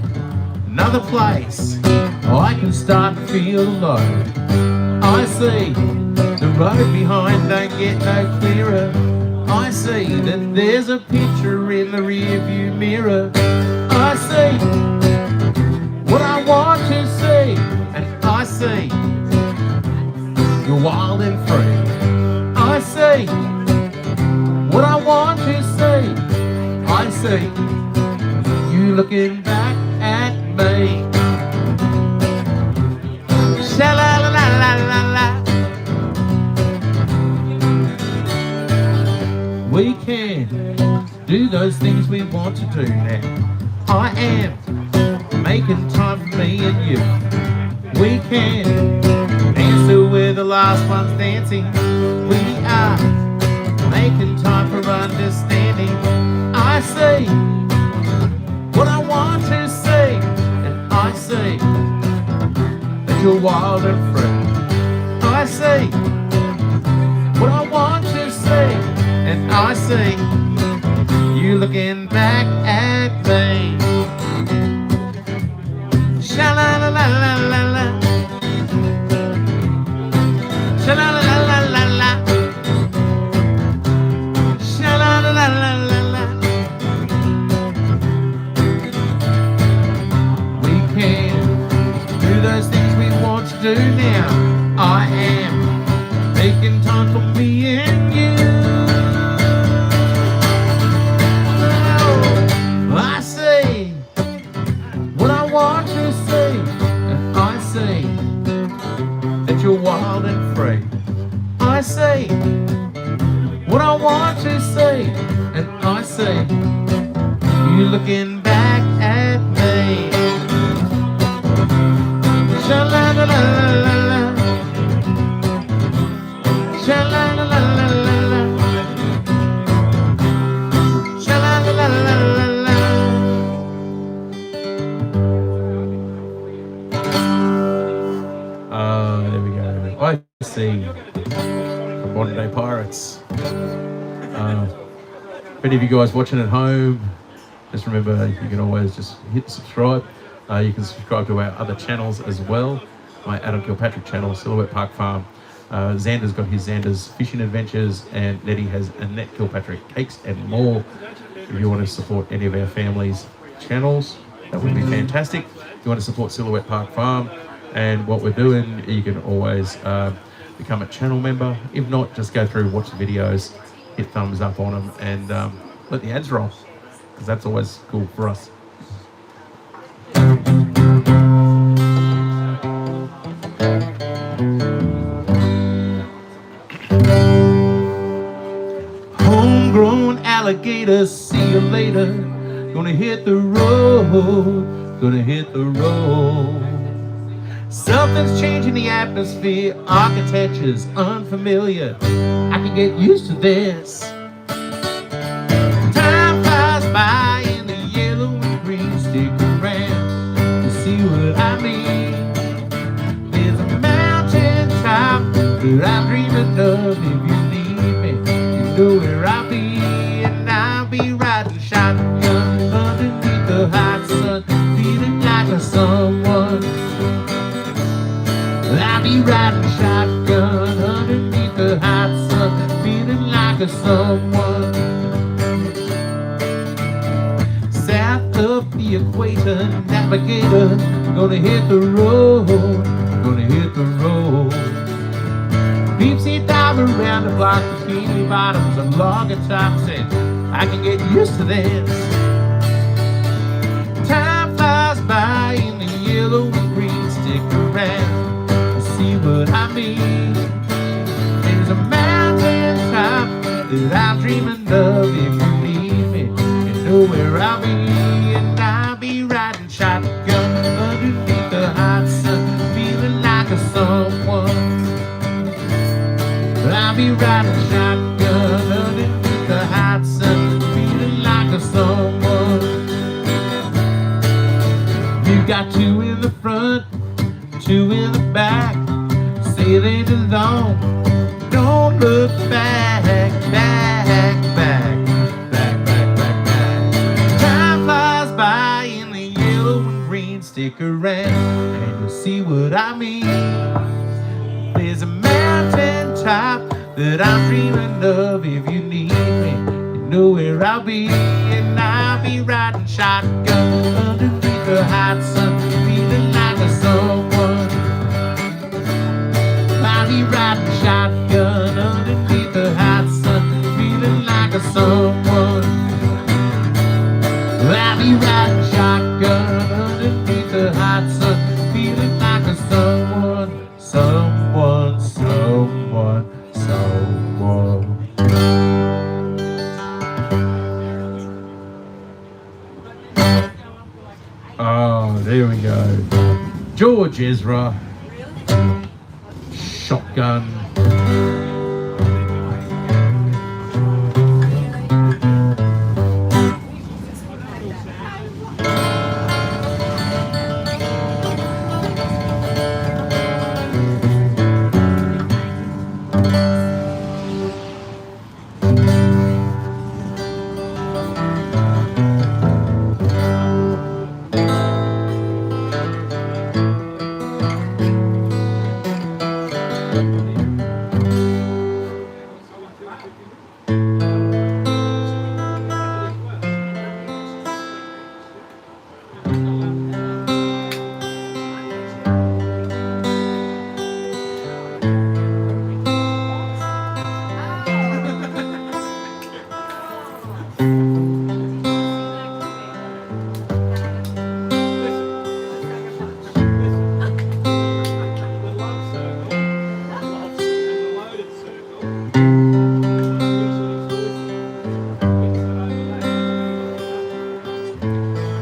another place I can start to feel alone. I see the road behind don't get no clearer. I see that there's a picture in the rear view mirror. I see what I want to see, and I see you're wild and free. I see what I want to see. I see you looking back at me. Sha-la-la-la-la-la-la. We can do those things we want to do now. I am making time for me and you. We can dance till we're the last ones dancing. We are making time for understanding. I see what I want to see, and I see that you're wild and free. I see what I want to see, and I see you looking back at me. Sha-la-la-la-la-la-la. Sha-la-la-la-la-la-la. Sha-la-la-la-la-la-la. We can do those things we want to do now. I am making time for me and you. I see what I want to see, and I see that you're wild and free. I see what I want to see, and I see you looking back at me. Sha-la-la-la-la-la-la. Sha-la-la-la-la-la-la. Sha-la-la-la-la-la-la. There we go. I see the modern day pirates. If any of you guys watching at home, just remember you can always just hit subscribe. You can subscribe to our other channels as well. My Adam Kilpatrick channel, Silhouette Park Farm, Xander's got his Xander's Fishing Adventures, and Nettie has Annette Kilpatrick Cakes and more. If you want to support any of our family's channels, that would be fantastic. If you want to support Silhouette Park Farm and what we're doing, you can always become a channel member. If not, just go through, watch the videos, hit thumbs up on them, and let the ads roll, because that's always cool for us. Homegrown alligators, see you later. Gonna hit the road, gonna hit the road. Something's changing the atmosphere, architecture's unfamiliar. I can get used to this. Time flies by in the yellow and green. Stick around to see what I mean. There's a mountain top that I'm dreaming of. If you need me, you know where I'll be. And I'll be riding shotgun underneath the hot sun, feeling like a someone. I'll be riding shotgun underneath the hot sun, feeling like a someone. South of the equator, navigator, gonna hit the road, gonna hit the road. Deep sea dive around the block, bikini bottoms and logger tops, and I can get used to this. Time flies by in the yellow and green. Stick around to see what I mean. There's a mountain top that I'm dreaming of. If you need me, you know where I'll be. And I'll be riding shotgun underneath the hot sun, feeling like a someone. I'll be riding shotgun underneath the hot sun, feeling like a someone. You got two in the front, two in the back, say they belong. Don't look back, back, back, back, back, back, back. Time flies by in the yellow and green. Stick around and you'll see what I mean. There's a mountain top that I'm dreaming of. If you need me, you know where I'll be. And I'll be riding shotgun underneath the hot sun, feeling like a someone. I'll be riding shotgun underneath the hot sun, feeling like a someone. I'll be riding shotgun underneath the hot sun, feeling like a someone. Someone, someone, someone. Oh, there we go. George Ezra. Shotgun.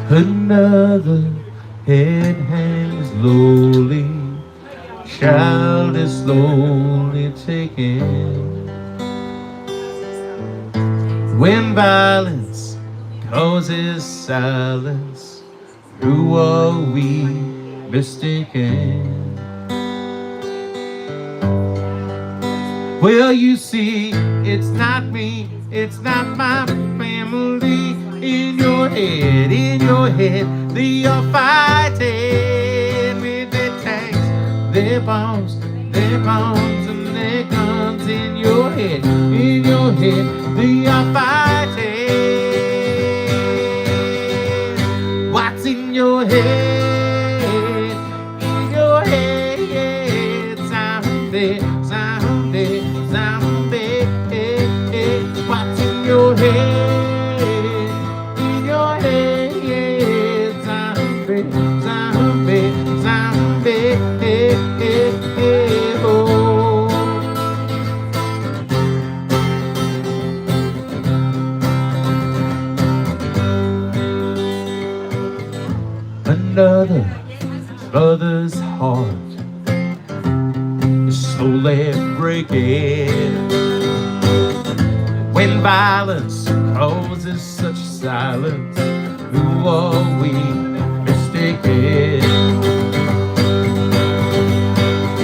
Another head hangs lowly, child is slowly taken. When violence causes silence, who are we mistaken? Well, you see, it's not me, it's not my family. In your head, they are fighting with their tanks, their bombs, and their head, in your head, they are fighting. What's in your head? In your head, zombie, zombie, zombie. What's in your head? In your head, zombie, zombie, zombie. Oh. Another brother's heart is slowly breaking when violence causes such silence. Who are we mistaken?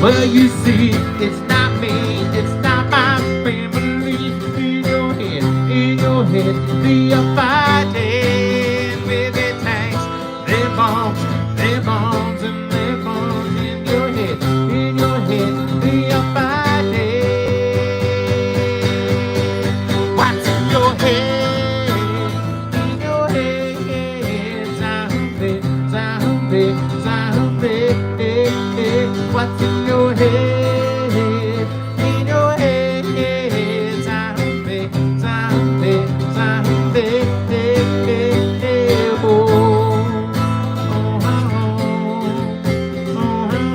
Well, you see, it's not me, it's not my family. In your head, they are fighting with their tanks, their bombs, and their bombs. In your head, they are fighting. What's in your head? In your head, zombie, zombie, zombie. What's in your head? In your head, zombie, zombie, zombie. Oh,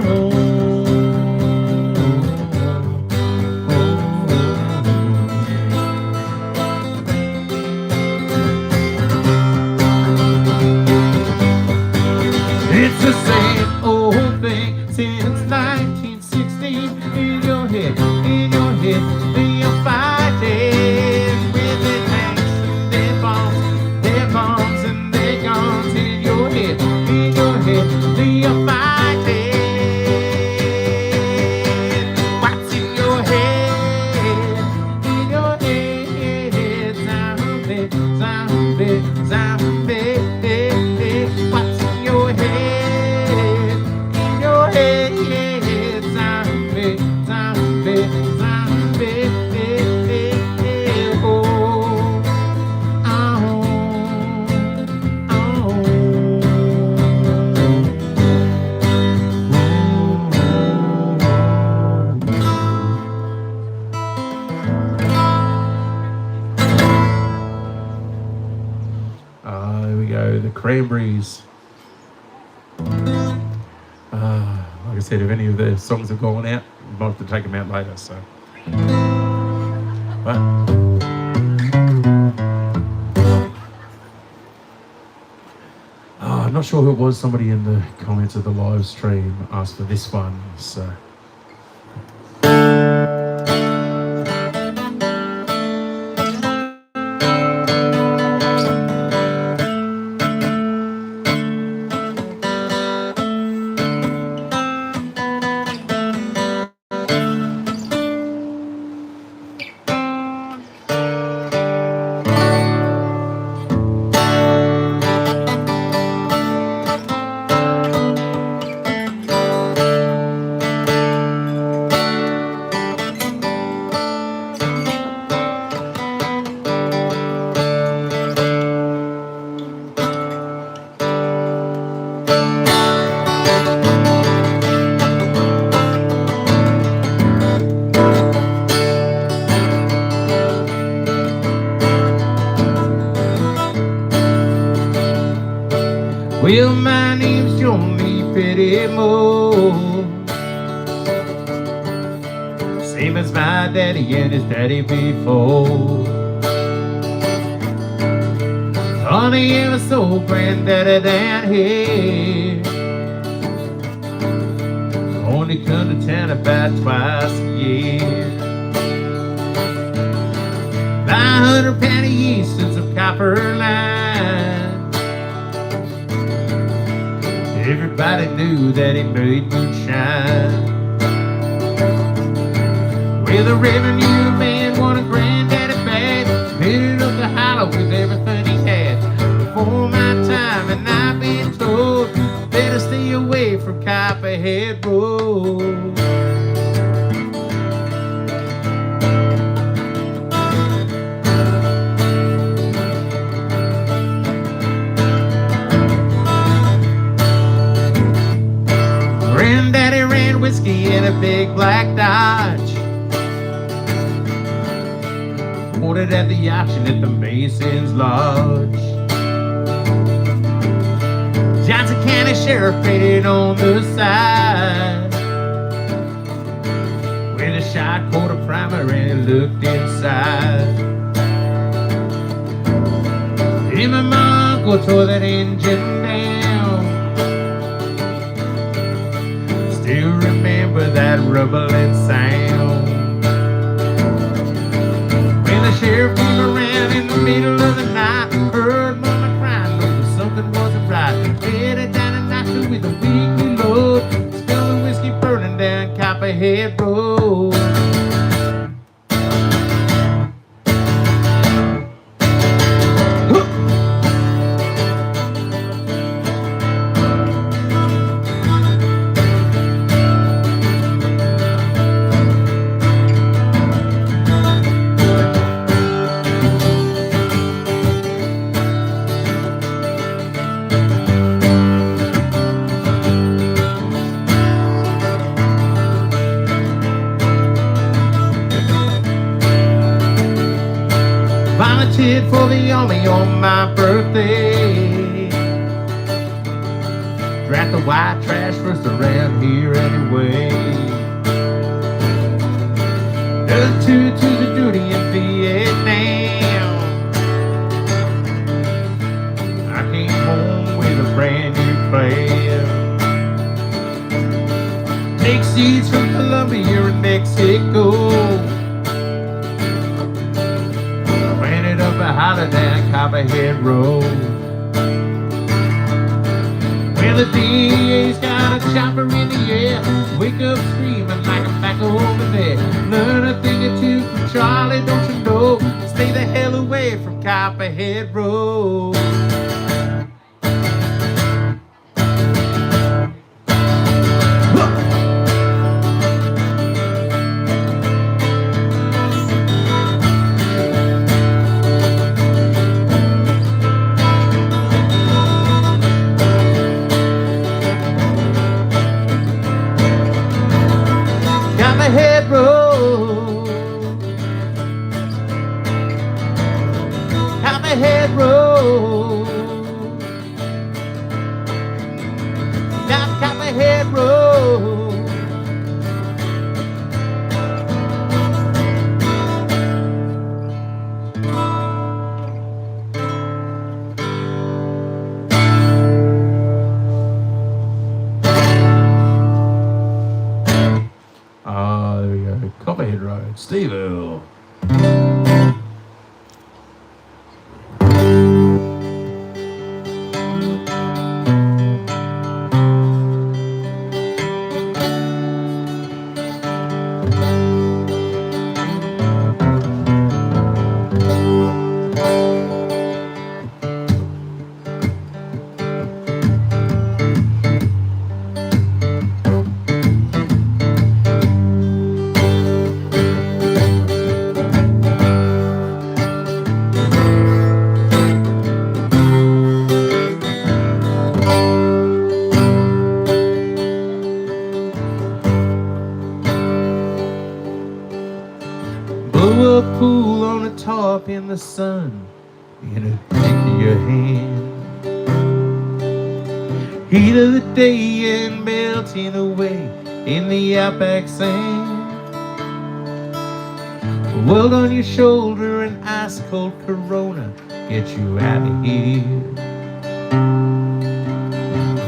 oh, it's the same old thing since 1916. In your head, they are fighting with their tanks and their bombs and their guns. In your head, they are fighting. What's in your head? In your head, zombie, zombie, zombie. What's in your head? In your head, zombie, zombie, zombie. Oh, oh, there we go, the Cranberries. Like I said, if any of the songs have gone out, we might have to take them out later. So, but I'm not sure who it was. Somebody in the comments of the live stream asked for this one. So. Well, my name's Johnny Pettymore, same as my daddy and his daddy before. Honey, ever so granddaddy down here, only come to town about twice a year. Buy 100 pound of yeast and some copper line. Everybody knew that he made moonshine. Well, the revenue man won a granddaddy bag, filled up the hollow with everything he had. Before my time, and I've been told better stay away from Copperhead Road. whiskey in a big black Dodge. Ordered at the auction at the Mason's Lodge. Johnson County Sheriff painted on the side with a shot quarter primer and looked inside. Him and my uncle tore that engine down. Still remember that rumbling sound. When the sheriff came around in the middle of the night, heard mama crying, knew that something wasn't right. Headed down a night with a weekly load, spilling whiskey burning down Copperhead Road. Volunteered for the army on my birthday. Draft the white trash first around here anyway. Done two to the duty in Vietnam. I came home with a brand new plan. Take seeds from Colombia and Mexico. A holler down Copperhead Road. Well, the DA's got a chopper in the air. Wake up screaming like I'm back over there. Learn a thing or two from Charlie, don't you know? Stay the hell away from Copperhead Road. Copperhead Road, Copperhead Road, down Copperhead Road. There we go. Copperhead Road, Steve-Earl. Blow a pool on the top in the sun, in a drink to your hand. Heat of the day and melting away in the outback sand. World on your shoulder and ice cold Corona get you out of here.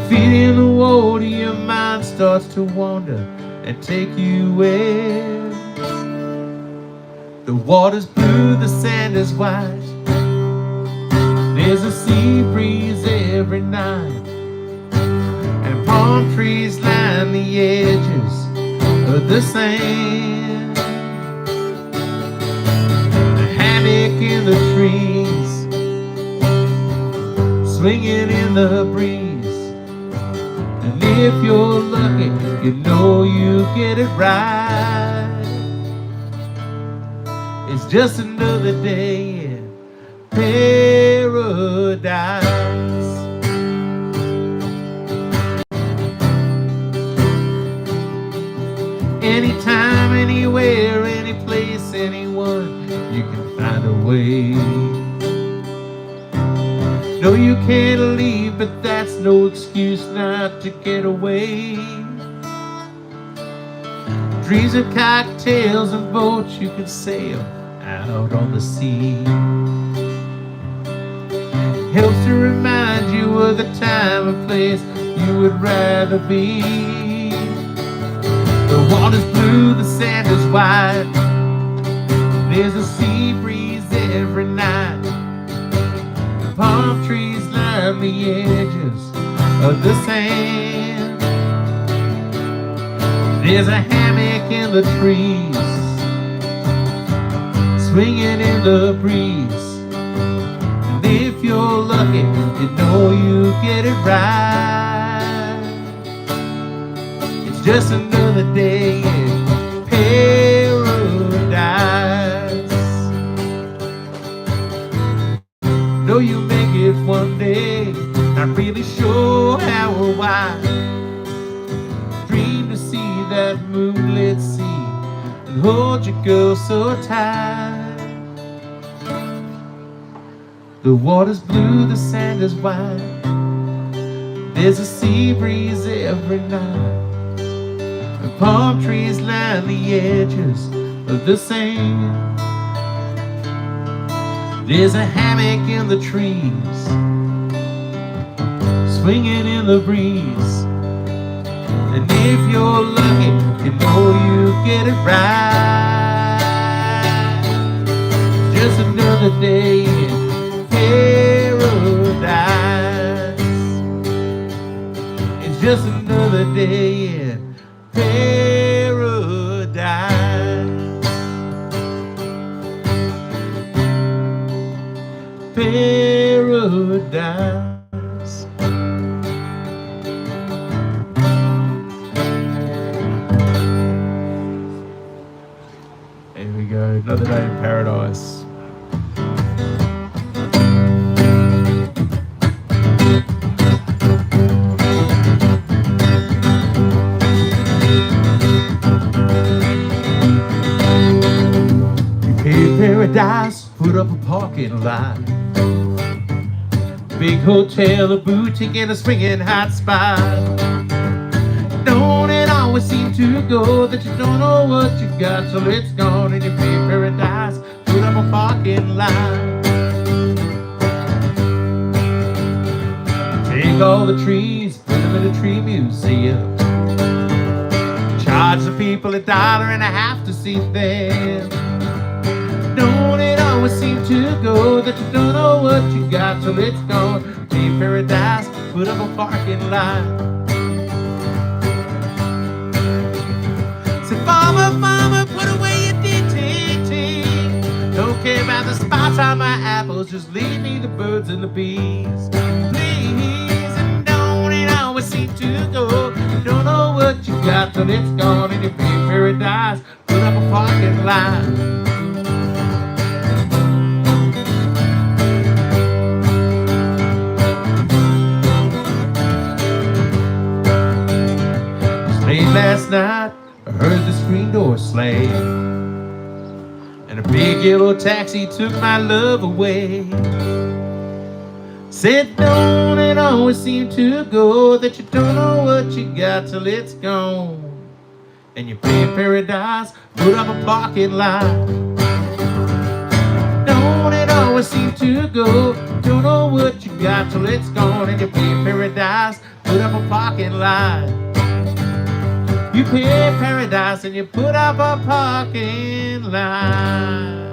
Feet in the water, your mind starts to wander and take you where the water's blue, the sand is white. There's a sea breeze every night, and palm trees line the edges of the sand. A hammock in the trees, swinging in the breeze. And if you're lucky, you know you get it right. It's just another day in paradise. Anytime, anywhere, any place, anyone, you can find a way. No, you can't leave, but that's no excuse not to get away. Dreams of cocktails and boats, you can sail out on the sea. Helps to remind you of the time and place you would rather be. The water's blue, the sand is white. There's a sea breeze every night. The palm trees line the edges of the sand. There's a hammock in the trees, swinging in the breeze. And if you're lucky, you know you get it right. It's just another day in paradise. Know you'll make it one day, not really sure how or why. Dream to see that moonlit sea and hold your girl so tight. The water's blue, the sand is white. There's a sea breeze every night. And palm trees line the edges of the sand. There's a hammock in the trees, swinging in the breeze. And if you're lucky, you know you get it right. Just another day in paradise. It's just another day in paradise. Paradise. There we go, another day in paradise. Prepare paradise, put up a parking lot. Big hotel, a boutique, and a swinging hot spot. Don't it always seem to go that you don't know what you got till it's gone, and you pay paradise, put up a parking lot. Take all the trees, put them in a tree museum. Charge the people $1.50 to see them. Don't it always seem to go that you don't know what you got till it's gone? Pay paradise, put up a parking lot. Say, farmer, farmer, put away your DDT. Don't care about the spots on my apples, just leave me the birds and the bees. Please, and don't it always seem to go, you don't know what you got till it's gone, and you pay paradise, put up a parking lot. Last night, I heard the screen door slam, and a big yellow taxi took my love away. Said, don't it always seem to go that you don't know what you got till it's gone, and you pay paradise, put up a parking lot. Don't it always seem to go, don't know what you got till it's gone, and you pay paradise, put up a parking lot. You pay paradise and you put up a parking lot.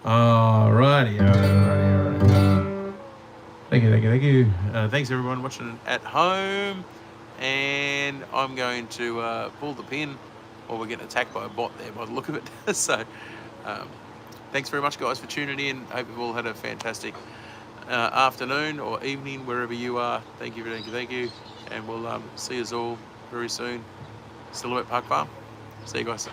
Alrighty. Thank you. Thanks everyone watching at home. And I'm going to pull the pin, or we're getting attacked by a bot there by the look of it. So, thanks very much, guys, for tuning in. Hope you've all had a fantastic afternoon or evening, wherever you are. Thank you. And we'll see you all very soon. Silhouette Park Farm. See you guys.